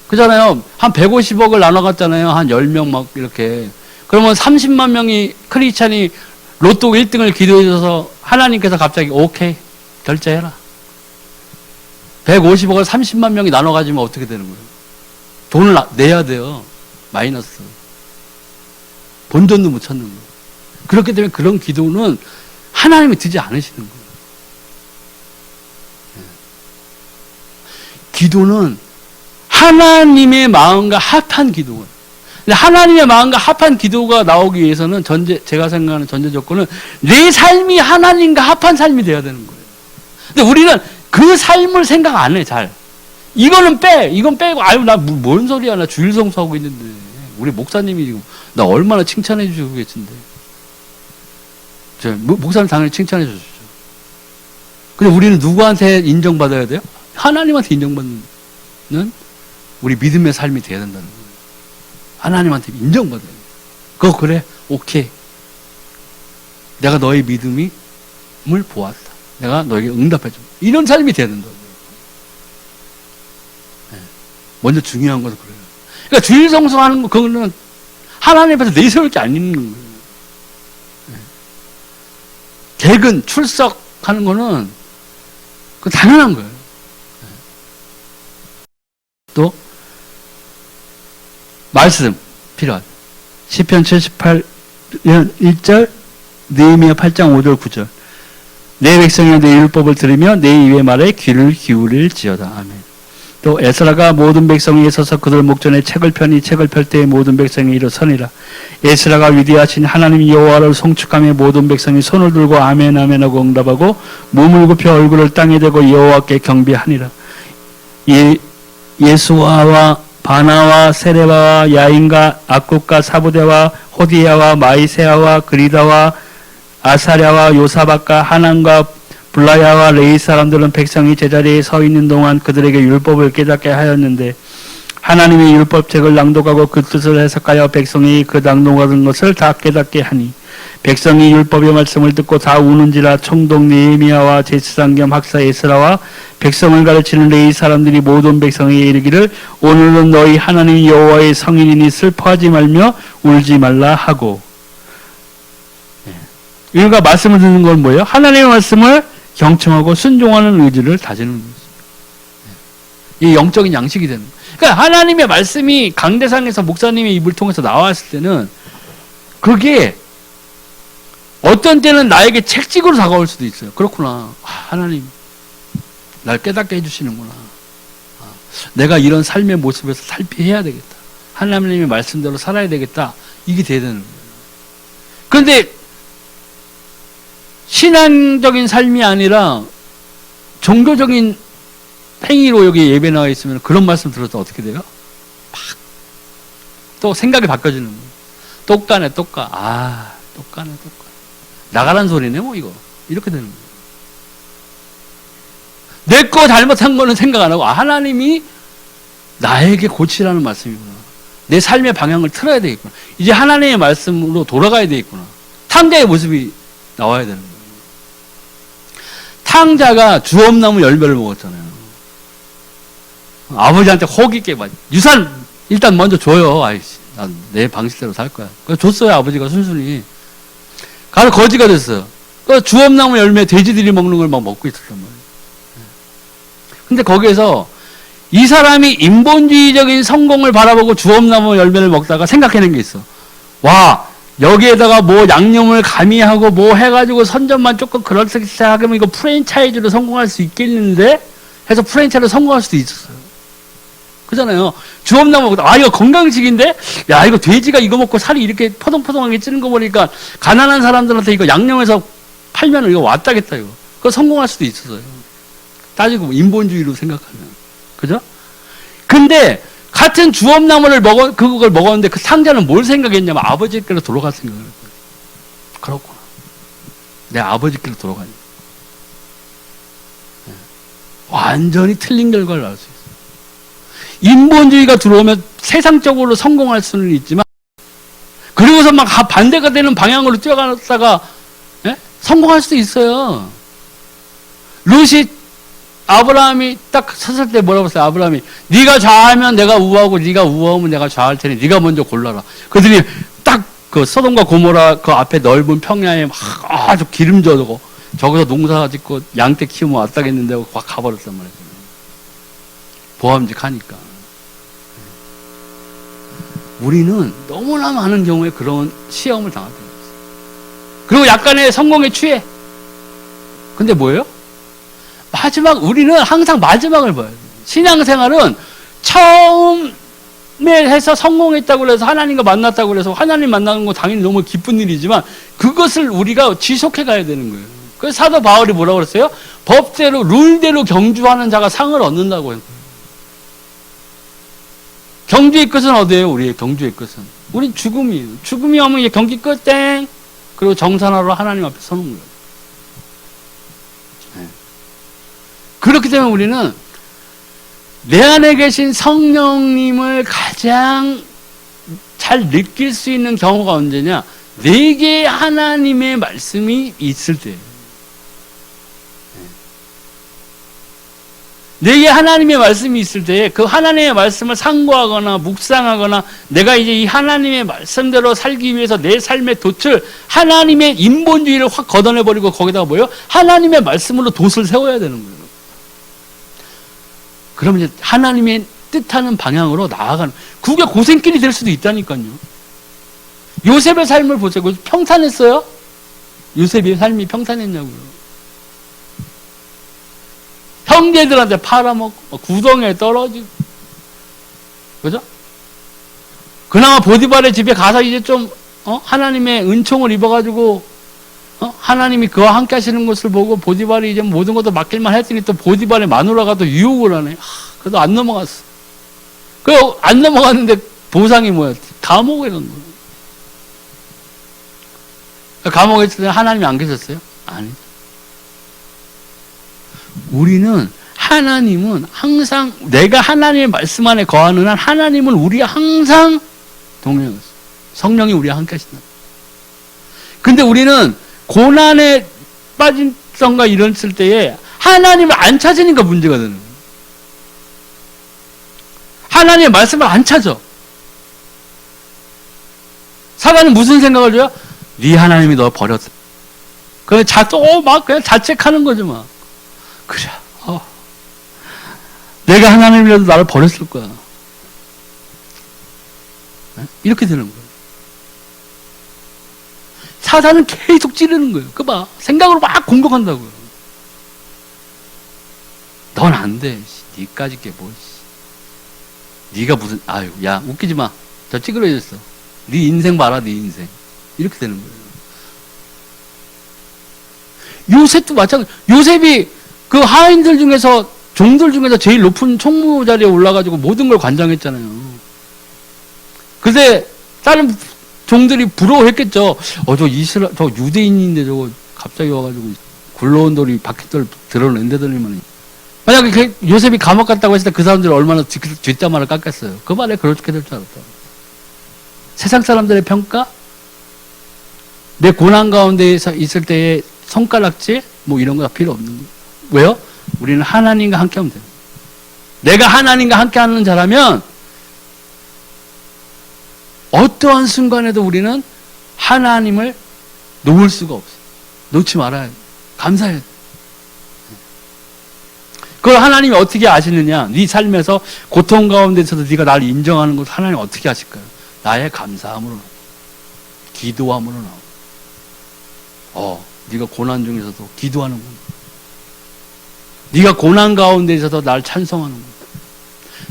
그잖아요. 한 150억을 나눠갔잖아요. 한 10명 막 이렇게. 그러면 30만 명이 크리스찬이 로또 1등을 기도해줘서 하나님께서 갑자기 오케이, 결제해라. 150억을 30만 명이 나눠가지면 어떻게 되는 거예요? 돈을 내야 돼요. 마이너스. 본전도 못 찾는 거예요. 그렇기 때문에 그런 기도는 하나님이 듣지 않으시는 거예요. 기도는 하나님의 마음과 합한 기도가. 근데 하나님의 마음과 합한 기도가 나오기 위해서는 제가 생각하는 전제 조건은 내 삶이 하나님과 합한 삶이 돼야 되는 거예요. 근데 우리는 그 삶을 생각 안 해, 잘. 이건 빼고, 아유, 나 뭔 소리야. 나 주일 성수하고 있는데. 우리 목사님이 지금 나 얼마나 칭찬해 주시고 계신데. 목사님 당연히 칭찬해 주시죠. 근데 우리는 누구한테 인정받아야 돼요? 하나님한테 인정받는 우리 믿음의 삶이 돼야 된다는 거예요. 하나님한테 인정받아야 돼요. 그거 그래? 오케이. 내가 너의 믿음을 보았다. 내가 너에게 응답해줘. 이런 삶이 돼야 된다고요. 네. 먼저 중요한 것은 그래요. 그러니까 주일 성수하는 거, 그거는 하나님 앞에서 내세울 게 안 있는 거예요. 네. 개근, 출석하는 거는 그 당연한 거예요. 네. 또 말씀 필요하다. 시편 78년 1절, 느헤미야 8장 5절 9절. 내 백성이 내 율법을 들으며 내 입의 말에 귀를 기울일지어다. 아멘. 또 에스라가 모든 백성이 서서 그들 목전에 책을 펴니 책을 펼 때에 모든 백성이 일어서니라. 에스라가 위대하신 하나님 여호와를 송축하며 모든 백성이 손을 들고 아멘 아멘 하고 응답하고 몸을 굽혀 얼굴을 땅에 대고 여호와께 경배하니라. 예수아와 바나와 세레바와 야인과 악국과 사부대와 호디야와 마이세아와 그리다와 아사랴와 요사박과 하난과 블라야와 레이 사람들은 백성이 제자리에 서 있는 동안 그들에게 율법을 깨닫게 하였는데 하나님의 율법책을 낭독하고 그 뜻을 해석하여 백성이 그 낭독하는 것을 다 깨닫게 하니 백성이 율법의 말씀을 듣고 다 우는지라. 총독 느헤미야와 제사장 겸 학사 에스라와 백성을 가르치는 레위 사람들이 모든 백성에게 이르기를 오늘은 너희 하나님 여호와의 성인이니 슬퍼하지 말며 울지 말라 하고. 우리가 말씀을 듣는 건 뭐예요? 하나님의 말씀을 경청하고 순종하는 의지를 다지는 것입니다. 이 영적인 양식이 되는 거예요. 그러니까 하나님의 말씀이 강대상에서 목사님의 입을 통해서 나왔을 때는 그게 어떤 때는 나에게 책찍으로 다가올 수도 있어요. 그렇구나. 하나님 날 깨닫게 해주시는구나. 내가 이런 삶의 모습에서 살피해야 되겠다. 하나님의 말씀대로 살아야 되겠다. 이게 돼야 되는 거예요. 그런데 신앙적인 삶이 아니라 종교적인 행위로 여기 예배 나와 있으면 그런 말씀 들어도 어떻게 돼요? 막 또 생각이 바뀌어지는 거예요. 똑가네. 똑가네. 나가란 소리네 뭐 이거. 이렇게 되는 거예요. 내 거 잘못한 거는 생각 안 하고 하나님이 나에게 고치라는 말씀이구나. 내 삶의 방향을 틀어야 되겠구나. 이제 하나님의 말씀으로 돌아가야 되겠구나. 탕자의 모습이 나와야 되는 거예요. 탕자가 주엄나무 열매를 먹었잖아요. 아버지한테 호기게 유산 일단 먼저 줘요. 아이씨, 난 내 방식대로 살 거야. 그래서 줬어요. 아버지가 순순히. 가서 거지가 됐어요. 그 주엄나무 열매 돼지들이 먹는 걸 막 먹고 있었단 말이에요. 근데 거기에서 이 사람이 인본주의적인 성공을 바라보고 주엄나무 열매를 먹다가 생각해낸 게 있어. 와, 여기에다가 뭐 양념을 가미하고 뭐 해가지고 선전만 조금 그렇게 하면 이거 프랜차이즈로 성공할 수 있겠는데 해서 프랜차이즈로 성공할 수도 있었어요. 그잖아요. 주업나무 먹고, 아, 이거 건강식인데? 야, 이거 돼지가 이거 먹고 살이 이렇게 포동포동하게 찌는 거 보니까 가난한 사람들한테 이거 양념해서 팔면 이거 왔다겠다, 이거. 그거 성공할 수도 있었어요. 따지고 인본주의로 생각하면. 그죠? 근데 같은 주업나무를 그걸 먹었는데 그 상자는 뭘 생각했냐면 아버지께로 돌아갈 생각을 했어요. 그렇구나. 내 아버지께로 돌아가니. 완전히 틀린 결과를 알 수 있어요. 인본주의가 들어오면 세상적으로 성공할 수는 있지만, 그리고서 막 반대가 되는 방향으로 뛰어갔다가 성공할 수도 있어요. 롯이 아브라함이 딱 섰을 때 뭐라고 했어요? 아브라함이 네가 좌하면 내가 우하고 네가 우하면 내가 좌할 테니 네가 먼저 골라라. 그들이 딱 그 소돔과 고모라 그 앞에 넓은 평야에 막 아주 기름져고 저기서 농사 짓고 양떼 키우면 왔다겠는데 하고 확 가버렸단 말이에요. 보암직하니까. 우리는 너무나 많은 경우에 그런 시험을 당하게 됩니다. 그리고 약간의 성공에 취해. 근데 뭐예요? 우리는 항상 마지막을 봐야 돼요. 신앙생활은 처음에 해서 성공했다고 해서 하나님과 만났다고 해서 하나님 만나는 거 당연히 너무 기쁜 일이지만 그것을 우리가 지속해 가야 되는 거예요. 그래서 사도 바울이 뭐라고 그랬어요? 법대로 룰대로 경주하는 자가 상을 얻는다고 했어요. 경주의 끝은 어디예요? 우리의 경주의 끝은. 우린 죽음이에요. 죽음이 오면 이제 경기 끝 땡. 그리고 정산하러 하나님 앞에 서는 거예요. 네. 그렇기 때문에 우리는 내 안에 계신 성령님을 가장 잘 느낄 수 있는 경우가 언제냐? 내게 하나님의 말씀이 있을 때예요. 내게 하나님의 말씀이 있을 때 그 하나님의 말씀을 상고하거나 묵상하거나 내가 이제 이 하나님의 말씀대로 살기 위해서 내 삶의 돛을 하나님의 인본주의를 확 걷어내버리고 거기다가 뭐예요? 하나님의 말씀으로 돛을 세워야 되는 거예요. 그러면 이제 하나님의 뜻하는 방향으로 나아가는, 그게 고생길이 될 수도 있다니까요. 요셉의 삶을 보세요. 평탄했어요? 요셉의 삶이 평탄했냐고요. 형제들한테 팔아먹고 구덩이에 떨어지고, 그죠? 그나마 보디발의 집에 가서 이제 좀 하나님의 은총을 입어가지고 하나님이 그와 함께 하시는 것을 보고 보디발이 이제 모든 것도 맡길만 했더니 또 보디발의 마누라가 또 유혹을 하네. 그래도 안 넘어갔어. 안 넘어갔는데 보상이 뭐야? 감옥에 간 거예요. 감옥에 있을 때 하나님이 안 계셨어요? 아니죠. 우리는 하나님은 항상 내가 하나님의 말씀 안에 거하는 한 하나님은 우리와 항상 동행했어요. 성령이 우리와 함께 하신다. 근데 우리는 고난에 빠진 성과 이랬을 때에 하나님을 안 찾으니까 문제가 되는 거예요. 하나님의 말씀을 안 찾아. 사단은 무슨 생각을 줘요? 네 하나님이 너 버렸어. 그냥 그냥 자책하는 거죠, 막. 그래, 내가 하나님이라도 나를 버렸을 거야. 이렇게 되는 거예요. 사단은 계속 찌르는 거예요. 그 봐. 생각으로 막 공격한다고요. 넌 안 돼. 니까지 게 뭐. 니가 무슨, 야, 웃기지 마. 저 찌그러졌어. 네 인생 봐라, 네 인생. 이렇게 되는 거예요. 요셉도 마찬가지. 요셉이 그 하인들 중에서, 종들 중에서 제일 높은 총무 자리에 올라가지고 모든 걸 관장했잖아요. 근데 다른 종들이 부러워했겠죠. 저 유대인인데 저거 갑자기 와가지고 굴러온 돌이 바퀴돌 드러낸다더니만. 만약에 요셉이 감옥 갔다고 했을 때 그 사람들이 얼마나 뒷담화를 깎았어요. 그 말에 그렇게 될 줄 알았다. 세상 사람들의 평가? 내 고난 가운데 있을 때의 손가락질? 뭐 이런 거 필요 없는 거예요. 왜요? 우리는 하나님과 함께 하면 돼요. 내가 하나님과 함께 하는 자라면 어떠한 순간에도 우리는 하나님을 놓을 수가 없어요. 놓지 말아야 돼요. 감사해야 돼요. 그걸 하나님이 어떻게 아시느냐? 네 삶에서 고통 가운데서도 네가 나를 인정하는 것을 하나님 어떻게 아실까요? 나의 감사함으로, 기도함으로 나오고. 네가 고난 중에서도 기도하는구나. 네가 고난 가운데서도 날 찬송하는구나.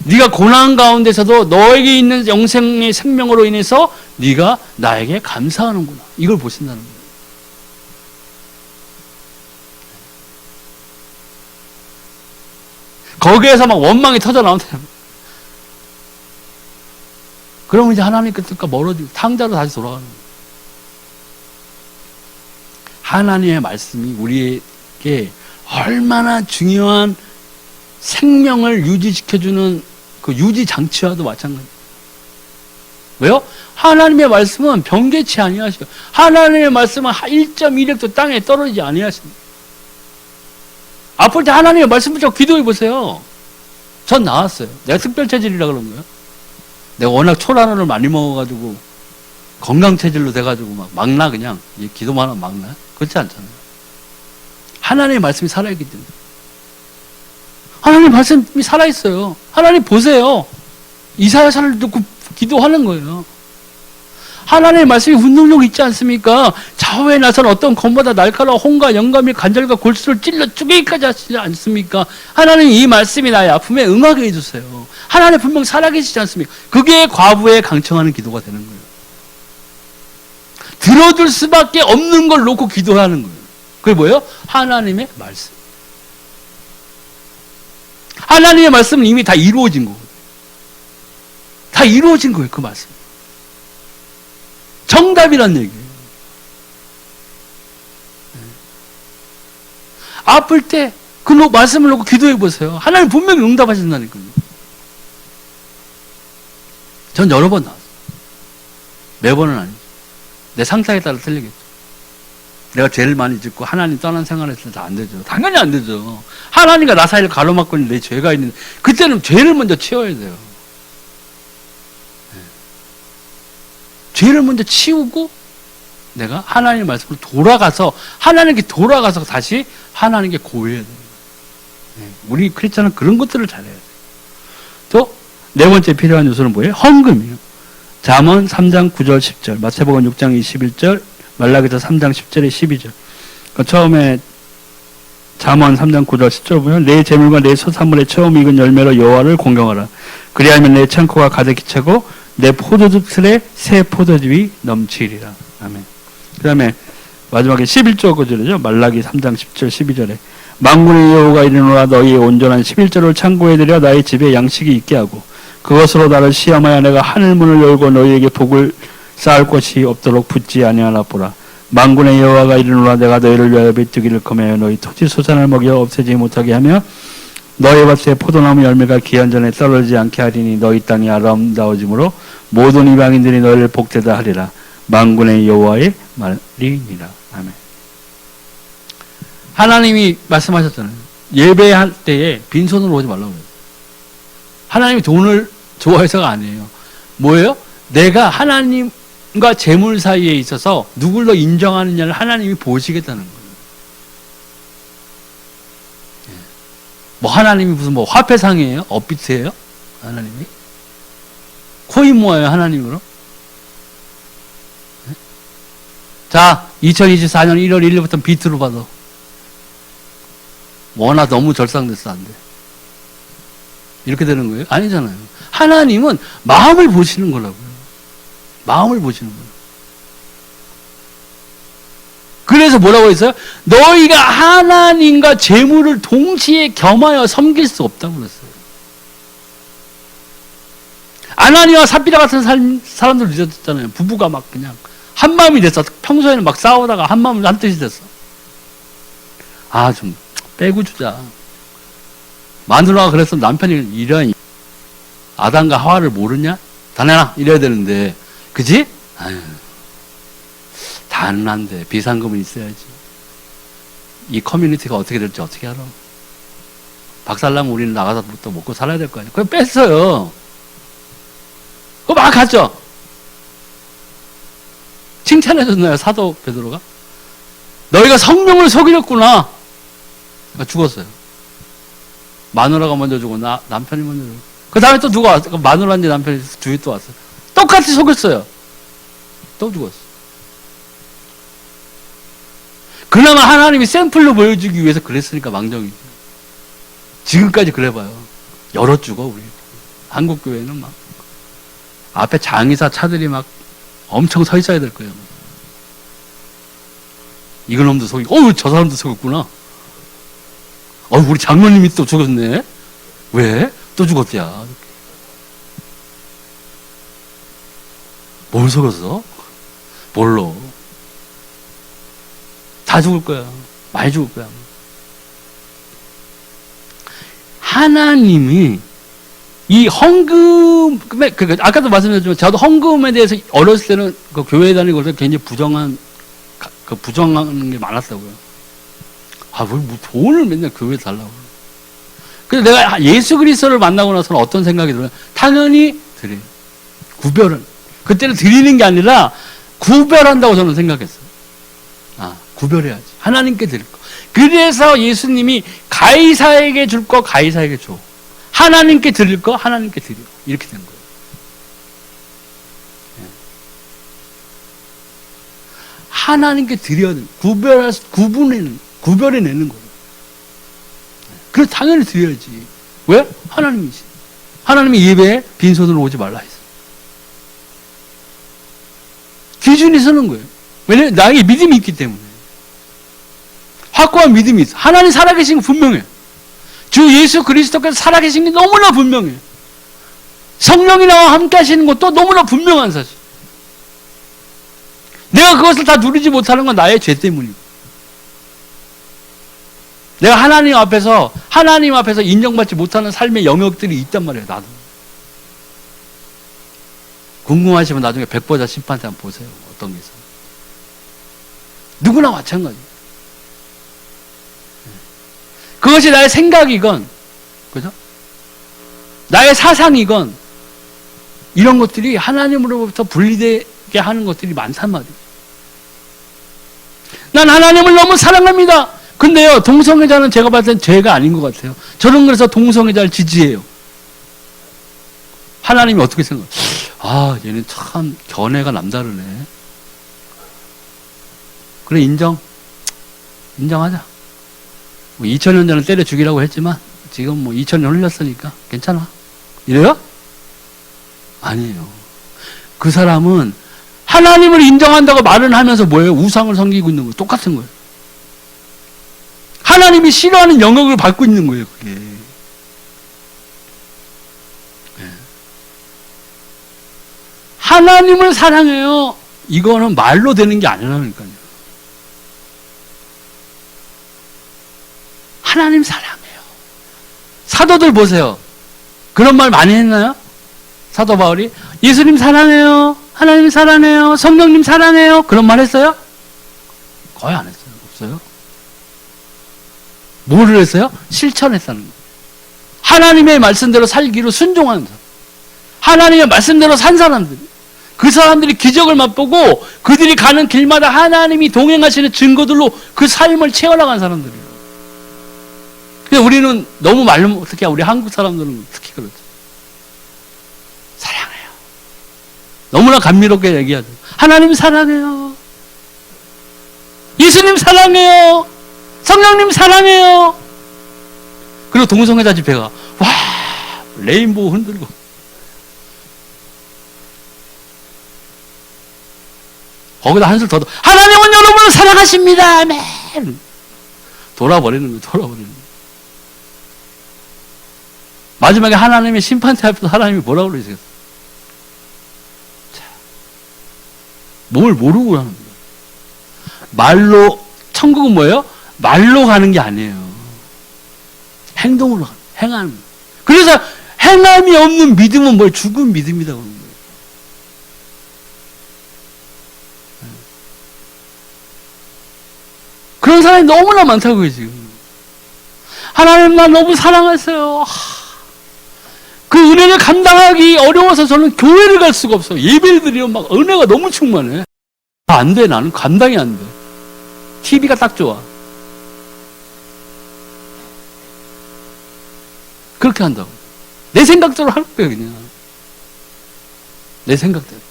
네가 고난 가운데서도 너에게 있는 영생의 생명으로 인해서 네가 나에게 감사하는구나. 이걸 보신다는 거예요. 거기에서 막 원망이 터져 나온다. 그러면 이제 하나님 뜻과 멀어지고 탕자로 다시 돌아가는 거예요. 하나님의 말씀이 우리에게 얼마나 중요한 생명을 유지시켜주는 그 유지장치와도 마찬가지예요. 왜요? 하나님의 말씀은 변개치 아니하시고 하나님의 말씀은 1.1획도 땅에 떨어지지 아니하십니다. 아플 때 하나님의 말씀 붙잡고 기도해 보세요. 전 나았어요. 내가 특별체질이라 그런 거예요. 내가 워낙 초라노를 많이 먹어가지고 건강체질로 돼가지고 막나 그냥 기도만 하면 막나? 그렇지 않잖아요. 하나님의 말씀이 살아있기 때문에. 하나님의 말씀이 살아있어요. 하나님 보세요. 이사야서를 듣고 기도하는 거예요. 하나님의 말씀이 운동력 있지 않습니까? 좌우에 나선 어떤 검보다 날카로운 홍과 영감이 관절과 골수를 찔러 죽이기까지 하시지 않습니까? 하나님 이 말씀이 나의 아픔에 응하게 해주세요. 하나님 분명 살아계시지 않습니까? 그게 과부에 강청하는 기도가 되는 거예요. 들어줄 수밖에 없는 걸 놓고 기도하는 거예요. 그게 뭐예요? 하나님의 말씀. 하나님의 말씀은 이미 다 이루어진 거거든요. 다 이루어진 거예요, 그 말씀. 정답이란 얘기예요. 아플 때 그 말씀을 놓고 기도해 보세요. 하나님 분명히 응답하신다니까요. 전 여러 번 나왔어요. 매번은 아니죠. 내 상태에 따라 틀리겠죠. 내가 죄를 많이 짓고 하나님 떠난 생활했을 때 안 되죠. 당연히 안 되죠. 하나님과 나 사이를 가로막고 있는 내 죄가 있는데 그때는 죄를 먼저 치워야 돼요. 죄를 먼저 치우고 내가 하나님의 말씀으로 돌아가서 하나님께 돌아가서 다시 하나님께 고해야 돼요. 우리 크리스찬은 그런 것들을 잘해야 돼요. 또 네 번째 필요한 요소는 뭐예요? 헌금이에요. 잠언 3장 9절 10절, 마태복음 6장 21절, 말라기서 3장 10절에 12절. 그러니까 처음에 잠언 3장 9절 10절 보면 내 재물과 내 소산물의 처음 익은 열매로 여호와를 공경하라. 그리하면 내 창고가 가득히 차고 내 포도즙 틀에 새 포도즙이 넘치리라. 아멘. 그 다음에 마지막에 11절 구절이죠. 말라기 3장 10절 12절에 만군의 여호와가 이르노라 너희의 온전한 11절을 창고에 들여 나의 집에 양식이 있게 하고 그것으로 나를 시험하여 내가 하늘 문을 열고 너희에게 복을 쌓을 것이 없도록 붙지 아니하나 보라. 만군의 여호와가 이르노라 내가 너희를 위하여 메뚜기를 검하여 너희 토지 소산을 먹여 없애지 못하게 하며 너희 밭에 포도나무 열매가 기한전에 떨어지지 않게 하리니 너희 땅이 아름다워짐으로 모든 이방인들이 너희를 복되다 하리라. 만군의 여호와의 말이니라. 아멘. 하나님이 말씀하셨잖아요. 예배할 때에 빈손으로 오지 말라고 그래요. 하나님이 돈을 좋아해서가 아니에요. 뭐예요? 내가 하나님과 재물 사이에 있어서 누굴 더 인정하느냐를 하나님이 보시겠다는 거예요. 뭐 하나님이 무슨 뭐 화폐상이에요? 업비트예요? 하나님이? 코인 모아요 하나님으로? 자, 2024년 1월 1일부터 비트로 받아. 워낙 너무 절상됐어 안 돼. 이렇게 되는 거예요? 아니잖아요. 하나님은 마음을 보시는 거라고요. 마음을 보시는 거예요. 그래서 뭐라고 했어요? 너희가 하나님과 재물을 동시에 겸하여 섬길 수 없다고 그랬어요. 아나니와 삽비라 같은 사람들 믿었잖아요. 부부가 막 그냥 한 마음이 됐어. 평소에는 막 싸우다가 한 마음 한 뜻이 됐어. 아, 좀 빼고 주자. 마누라가 그래서 남편이 이런 아담과 하와를 모르냐? 다내놔 이래야 되는데, 그지? 아유, 다는 안 돼. 비상금은 있어야지. 이 커뮤니티가 어떻게 될지 어떻게 알아? 박살나면 우리는 나가서 또 먹고 살아야 될 거 아니야. 그거 뺐어요. 그거 막 갔죠? 칭찬해줬나요, 사도 베드로가? 너희가 성령을 속이렸구나. 죽었어요. 마누라가 먼저 주고 남편이 먼저 주고 그 다음에 또 누가 왔어? 마누라인데 남편이 주위 또 왔어요. 똑같이 속였어요. 또 죽었어. 그나마 하나님이 샘플로 보여주기 위해서 그랬으니까 망정이죠. 지금까지 그래봐요. 여럿 죽어 우리. 한국 교회는 막 앞에 장의사 차들이 막 엄청 서 있어야 될 거예요. 이놈도 속이고, 저 사람도 속였구나. 우리 장로님이 또 죽었네. 왜? 또 죽었대야. 뭘 속였어? 뭘로? 다 죽을 거야. 많이 죽을 거야. 하나님이 이 헌금에, 아까도 말씀드렸지만, 저도 헌금에 대해서 어렸을 때는 그 교회 다니고 굉장히 부정하는 게 많았다고요. 뭐 돈을 맨날 교회에 달라고. 그래서 내가 예수 그리스도를 만나고 나서는 어떤 생각이 들어요? 당연히 드려요. 구별은. 그때는 드리는 게 아니라 구별한다고 저는 생각했어요. 구별해야지. 하나님께 드릴 거. 그래서 예수님이 가이사에게 줄 거 가이사에게 줘. 하나님께 드릴 거 하나님께 드려. 이렇게 된 거예요. 하나님께 드려야 돼. 구별해내는 거예요. 그래서 당연히 드려야지. 왜? 하나님이지. 하나님이 예배에 빈손으로 오지 말라 했어요. 기준이 서는 거예요. 왜냐하면 나에게 믿음이 있기 때문에. 확고한 믿음이 있어. 하나님 살아계신 게 분명해. 주 예수 그리스도께서 살아계신 게 너무나 분명해. 성령이 나와 함께 하시는 것도 너무나 분명한 사실. 내가 그것을 다 누리지 못하는 건 나의 죄 때문이고. 내가 하나님 앞에서 인정받지 못하는 삶의 영역들이 있단 말이에요, 나도. 궁금하시면 나중에 백보자 심판때 한번 보세요. 어떤 게 있어요. 누구나 마찬가지예요. 그것이 나의 생각이건, 그죠? 나의 사상이건, 이런 것들이 하나님으로부터 분리되게 하는 것들이 많단 말이에요. 난 하나님을 너무 사랑합니다. 근데요, 동성애자는 제가 봤을 땐 죄가 아닌 것 같아요. 저는 그래서 동성애자를 지지해요. 하나님이 어떻게 생각해요? 얘는 참 견해가 남다르네. 그래, 인정하자. 2000년 전에 때려 죽이라고 했지만 지금 2000년 흘렸으니까 괜찮아. 이래요? 아니에요. 그 사람은 하나님을 인정한다고 말을 하면서 뭐예요? 우상을 섬기고 있는 거예요. 똑같은 거예요. 하나님이 싫어하는 영역을 밟고 있는 거예요. 그게. 하나님을 사랑해요. 이거는 말로 되는 게 아니라니까요. 하나님 사랑해요. 사도들 보세요. 그런 말 많이 했나요? 사도 바울이 예수님 사랑해요. 하나님 사랑해요. 성령님 사랑해요. 그런 말 했어요? 거의 안 했어요. 없어요. 뭐를 했어요? 실천했다는 거예요. 하나님의 말씀대로 살기로 순종하는 사람. 하나님의 말씀대로 산 사람들. 그 사람들이 기적을 맛보고 그들이 가는 길마다 하나님이 동행하시는 증거들로 그 삶을 채워나간 사람들이에요. 근데 우리는 너무 말로, 특히 우리 한국 사람들은 특히 그렇죠. 사랑해요. 너무나 감미롭게 얘기하죠. 하나님 사랑해요. 예수님 사랑해요. 성령님 사랑해요. 그리고 동성애자 집회가 와 레인보우 흔들고 거기다 한술 더 하나님은 여러분을 사랑하십니다. 아멘. 돌아버리는 거예요. 마지막에 하나님의 심판대 앞에서 하나님이 뭐라고 그러세요? 뭘 모르고 하는 거예요. 말로, 천국은 뭐예요? 말로 가는 게 아니에요. 행동으로 행하는 거예요. 그래서 행함이 없는 믿음은 뭐예요? 죽은 믿음이라고 하는 거예요. 그런 사람이 너무나 많다고요, 지금. 하나님 나 너무 사랑했어요. 그 은혜를 감당하기 어려워서 저는 교회를 갈 수가 없어요. 예배를 드리면 막 은혜가 너무 충만해. 안 돼, 나는 감당이 안 돼. TV가 딱 좋아. 그렇게 한다고. 내 생각대로 할 거예요, 그냥. 내 생각대로.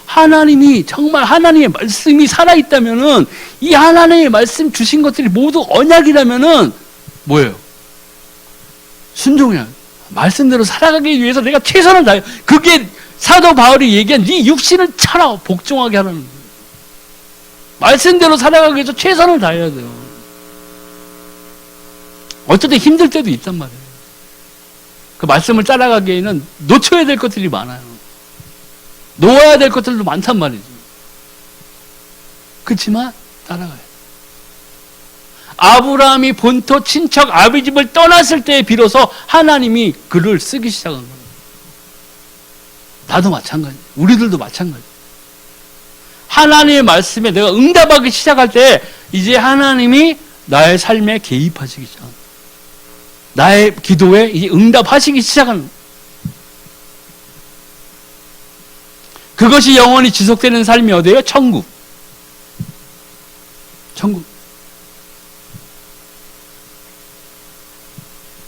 하나님이 정말 하나님의 말씀이 살아있다면은 이 하나님의 말씀 주신 것들이 모두 언약이라면은 뭐예요? 순종해야 돼. 말씀대로 살아가기 위해서 내가 최선을 다해. 그게 사도 바울이 얘기한 네 육신을 차라 복종하게 하라는 거예요. 말씀대로 살아가기 위해서 최선을 다해야 돼요. 어쨌든 힘들 때도 있단 말이에요. 그 말씀을 따라가기에는 놓쳐야 될 것들이 많아요. 놓아야 될 것들도 많단 말이죠. 그렇지만 따라가요. 아브라함이 본토 친척 아비 집을 떠났을 때 비로소 하나님이 글을 쓰기 시작한 거예요. 나도 마찬가지예요. 우리들도 마찬가지예요. 하나님의 말씀에 내가 응답하기 시작할 때 이제 하나님이 나의 삶에 개입하시기 시작합니다. 나의 기도에 이제 응답하시기 시작하는 거예요. 그것이 영원히 지속되는 삶이 어디예요? 천국. 천국.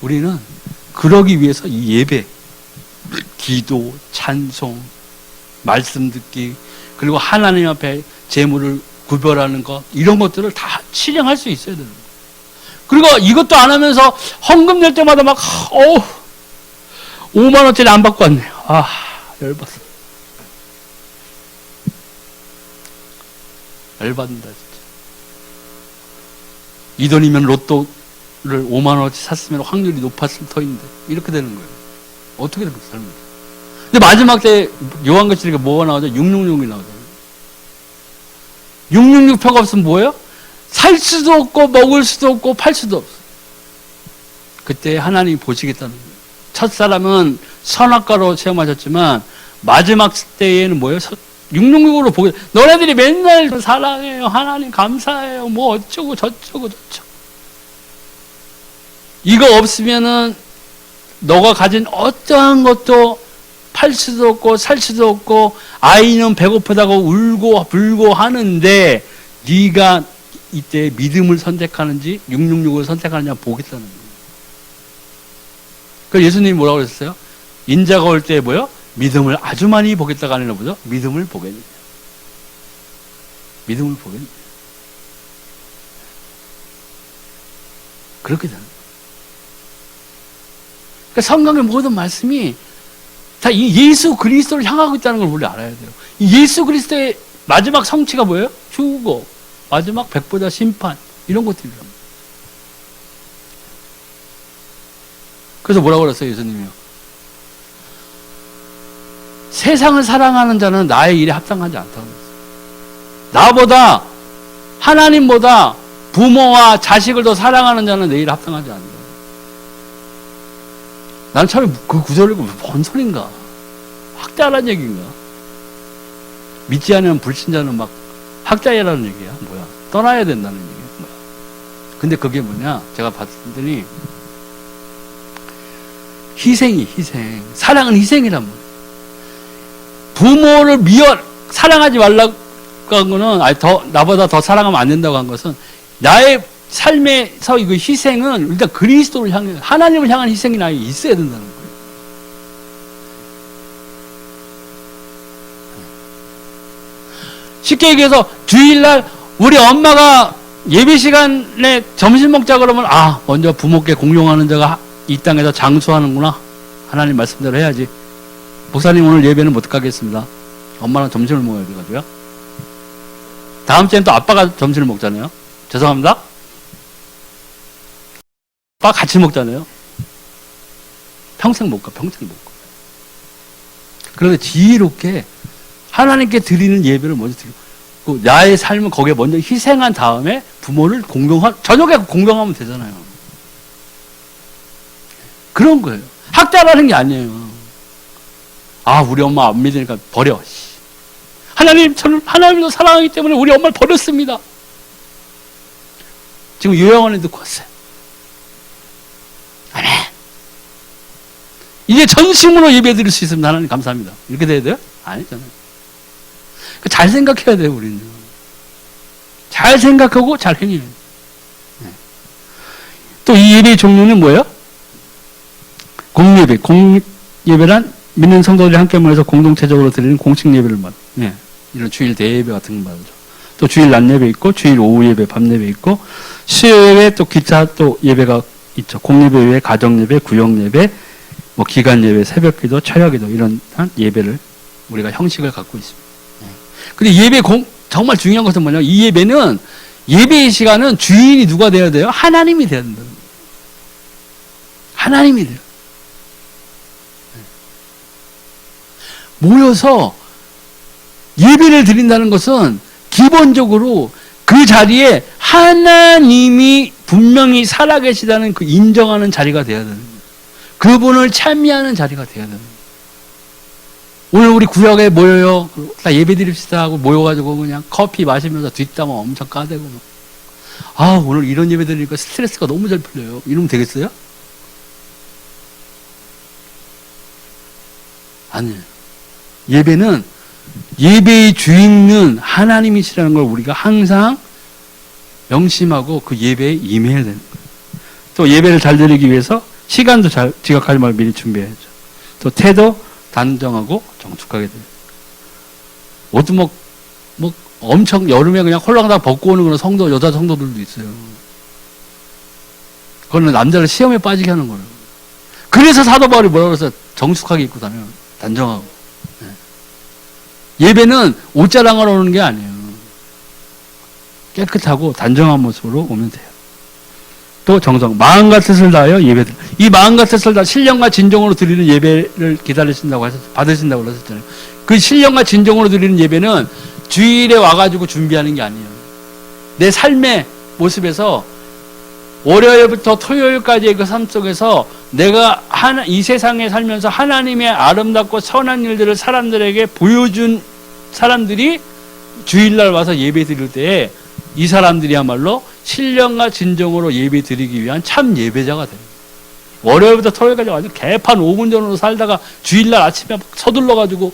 우리는 그러기 위해서 이 예배, 기도, 찬송, 말씀 듣기, 그리고 하나님 앞에 재물을 구별하는 것, 이런 것들을 다 실행할 수 있어야 되는 거예요. 그리고 이것도 안 하면서 헌금 낼 때마다 막 5만 원짜리 안 받고 왔네요. 열받아. 열받는다 진짜. 이 돈이면 로또를 5만 원어치 샀으면 확률이 높았을 터인데 이렇게 되는 거예요. 어떻게 되는 거예요, 삶이. 근데 마지막 때 요한계시록에 뭐가 나오죠? 666이 나오잖아요. 666표가 없으면 뭐예요? 살 수도 없고 먹을 수도 없고 팔 수도 없어. 그때 하나님이 보시겠다는 거예요. 첫사람은 선악과로 체험하셨지만 마지막 때에는 뭐예요? 666으로 보게. 너네들이 맨날 사랑해요, 하나님 감사해요, 뭐 어쩌고 저쩌고 저쩌고. 이거 없으면은 너가 가진 어떠한 것도 팔 수도 없고 살 수도 없고, 아이는 배고프다고 울고 불고 하는데 네가 이때 믿음을 선택하는지 666을 선택하느냐 보겠다는 거예요. 그래서 예수님이 뭐라고 그랬어요? 인자가 올 때 뭐요? 믿음을 아주 많이 보겠다가 아니라 뭐죠? 믿음을 보겠느냐. 믿음을 보겠느냐. 그렇게 되는 거예요. 그러니까 성경의 모든 말씀이 다 이 예수 그리스도를 향하고 있다는 걸 우리 알아야 돼요. 이 예수 그리스도의 마지막 성취가 뭐예요? 휴거, 마지막 백보자 심판, 이런 것들이랍니다. 그래서 뭐라고 그랬어요, 예수님이요? 세상을 사랑하는 자는 나의 일에 합당하지 않다고 그랬어요. 나보다, 하나님보다 부모와 자식을 더 사랑하는 자는 내 일에 합당하지 않는다. 난 처음에 그 구절을 읽고 뭔 소린가? 학대하라는 얘기인가? 믿지 않으면 불신자는 막 학자라는 얘기야. 뭐야? 떠나야 된다는 얘기야. 뭐야? 근데 그게 뭐냐? 제가 봤더니 희생이 희생. 사랑은 희생이란 말이야. 부모를 사랑하지 말라고 한 거는, 나보다 더 사랑하면 안 된다고 한 것은, 나의 삶에서 이거 희생은 일단 그리스도를 향해, 하나님을 향한 희생이 나에 있어야 된다는 거예요. 쉽게 얘기해서 주일날 우리 엄마가 예배 시간에 점심 먹자 그러면 먼저 부모께 공용하는 자가 이 땅에서 장수하는구나. 하나님 말씀대로 해야지. 목사님 오늘 예배는 못 가겠습니다. 엄마는 점심을 먹어야 돼가지고요. 다음 주엔 또 아빠가 점심을 먹잖아요. 죄송합니다. 아빠 같이 먹잖아요. 평생 못 가. 그런데 지혜롭게 하나님께 드리는 예배를 먼저 드리고, 나의 삶은 거기에 먼저 희생한 다음에 부모를 저녁에 공경하면 되잖아요. 그런 거예요. 학대하라는 게 아니에요. 우리 엄마 안 믿으니까 버려. 저는 하나님도 사랑하기 때문에 우리 엄마를 버렸습니다. 지금 요양원에 듣고 왔어요. 아멘. 이제 전심으로 예배 드릴 수 있으면 하나님 감사합니다. 이렇게 돼야 돼요? 아니잖아요. 잘 생각해야 돼요, 우리는. 잘 생각하고 잘 행해야 돼요. 또 이 예배의 종류는 뭐예요? 공예배. 공예배란 믿는 성도들이 함께 모여서 공동체적으로 드리는 공식 예배를 말해요. 이런 주일 대예배 같은 거 말이죠. 또 주일 낮 예배 있고, 주일 오후 예배, 밤 예배 있고, 수요 예배, 또 기타 또 예배가 있죠. 공예배 외에 가정예배, 구역예배, 뭐 기간예배, 새벽기도, 철야기도 이런 예배를 우리가 형식을 갖고 있습니다. 근데 정말 중요한 것은 뭐냐면 이 예배는 예배의 시간은 주인이 누가 돼야 돼요? 하나님이 돼야 된다는 거예요. 하나님이 돼요. 모여서 예배를 드린다는 것은 기본적으로 그 자리에 하나님이 분명히 살아계시다는 그 인정하는 자리가 돼야 되는 거예요. 그분을 찬미하는 자리가 돼야 되는 거예요. 오늘 우리 구역에 모여요. 다 예배 드립시다 하고 모여가지고 그냥 커피 마시면서 뒷담화 엄청 까대고 오늘 이런 예배 드리니까 스트레스가 너무 잘 풀려요. 이러면 되겠어요? 아니에요. 예배는 예배의 주인은 하나님이시라는 걸 우리가 항상 명심하고 그 예배에 임해야 되는 거예요. 또 예배를 잘 드리기 위해서 시간도 잘 지각하지 말고 미리 준비해야죠. 또 태도 단정하고 정숙하게 돼요. 옷도 뭐 엄청 여름에 그냥 홀랑당 벗고 오는 그런 여자 성도들도 있어요. 그거는 남자를 시험에 빠지게 하는 거예요. 그래서 사도 바울이 뭐라고 그랬어요? 정숙하게 입고 다녀요. 단정하고. 예배는 옷 자랑하러 오는 게 아니에요. 깨끗하고 단정한 모습으로 오면 돼요. 또 정성, 마음과 뜻을 다하여 예배들. 이 마음과 뜻을 다 신령과 진정으로 드리는 예배를 기다리신다고 받으신다고 그러셨잖아요. 그 신령과 진정으로 드리는 예배는 주일에 와가지고 준비하는 게 아니에요. 내 삶의 모습에서 월요일부터 토요일까지의 그 삶 속에서 내가 이 세상에 살면서 하나님의 아름답고 선한 일들을 사람들에게 보여준 사람들이 주일날 와서 예배 드릴 때에 이 사람들이야말로 신령과 진정으로 예배 드리기 위한 참 예배자가 돼요. 월요일부터 토요일까지 완전 개판 5분 전으로 살다가 주일날 아침에 서둘러가지고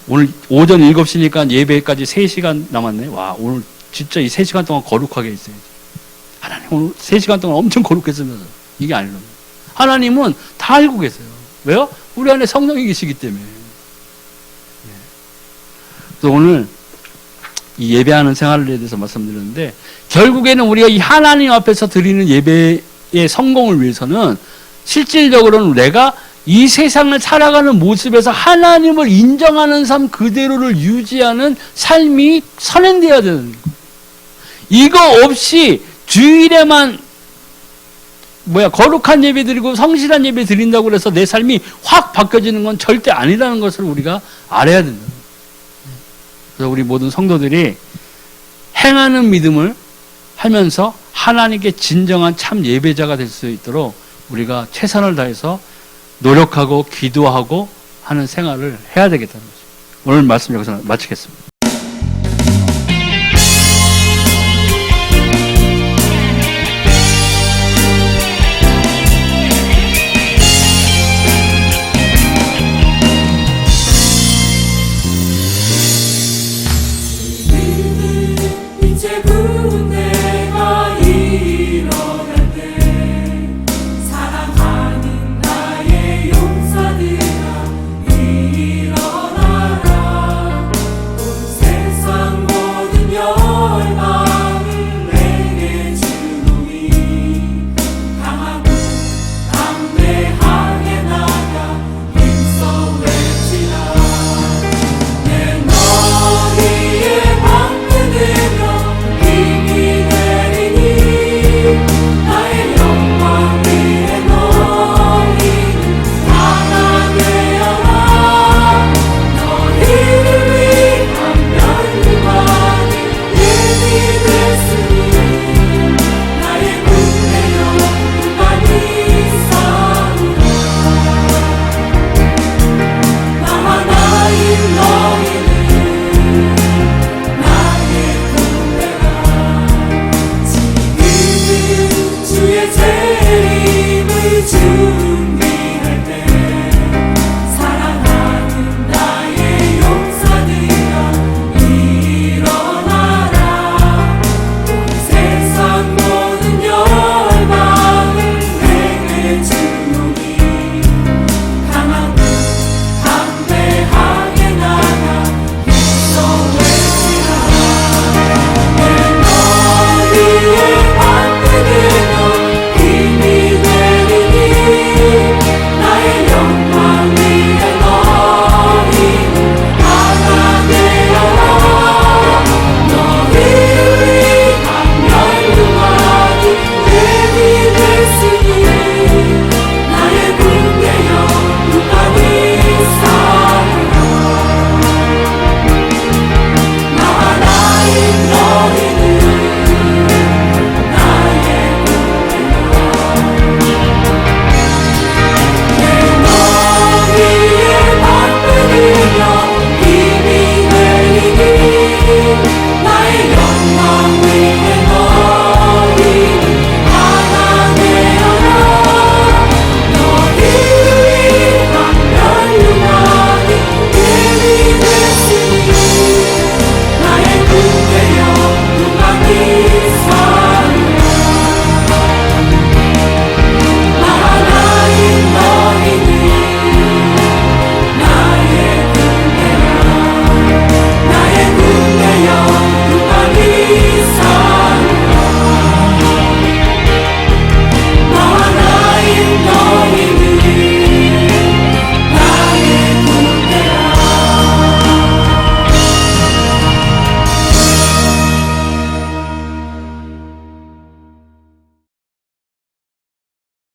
오늘 오전 7시니까 예배까지 3시간 남았네. 와, 오늘 진짜 이 3시간 동안 거룩하게 있어야지. 하나님 오늘 3시간 동안 엄청 거룩했으면서 이게 아니라고. 하나님은 다 알고 계세요. 왜요? 우리 안에 성령이 계시기 때문에. 그래서 오늘 이 예배하는 생활에 대해서 말씀드렸는데 결국에는 우리가 이 하나님 앞에서 드리는 예배의 성공을 위해서는 실질적으로는 내가 이 세상을 살아가는 모습에서 하나님을 인정하는 삶 그대로를 유지하는 삶이 선행되어야 되는 거예요. 이거 없이 주일에만 거룩한 예배 드리고 성실한 예배 드린다고 그래서 내 삶이 확 바뀌어지는 건 절대 아니라는 것을 우리가 알아야 된다. 그래서 우리 모든 성도들이 행하는 믿음을 하면서 하나님께 진정한 참 예배자가 될 수 있도록 우리가 최선을 다해서 노력하고 기도하고 하는 생활을 해야 되겠다는 거죠. 오늘 말씀 여기서 마치겠습니다. 주의 재림을 주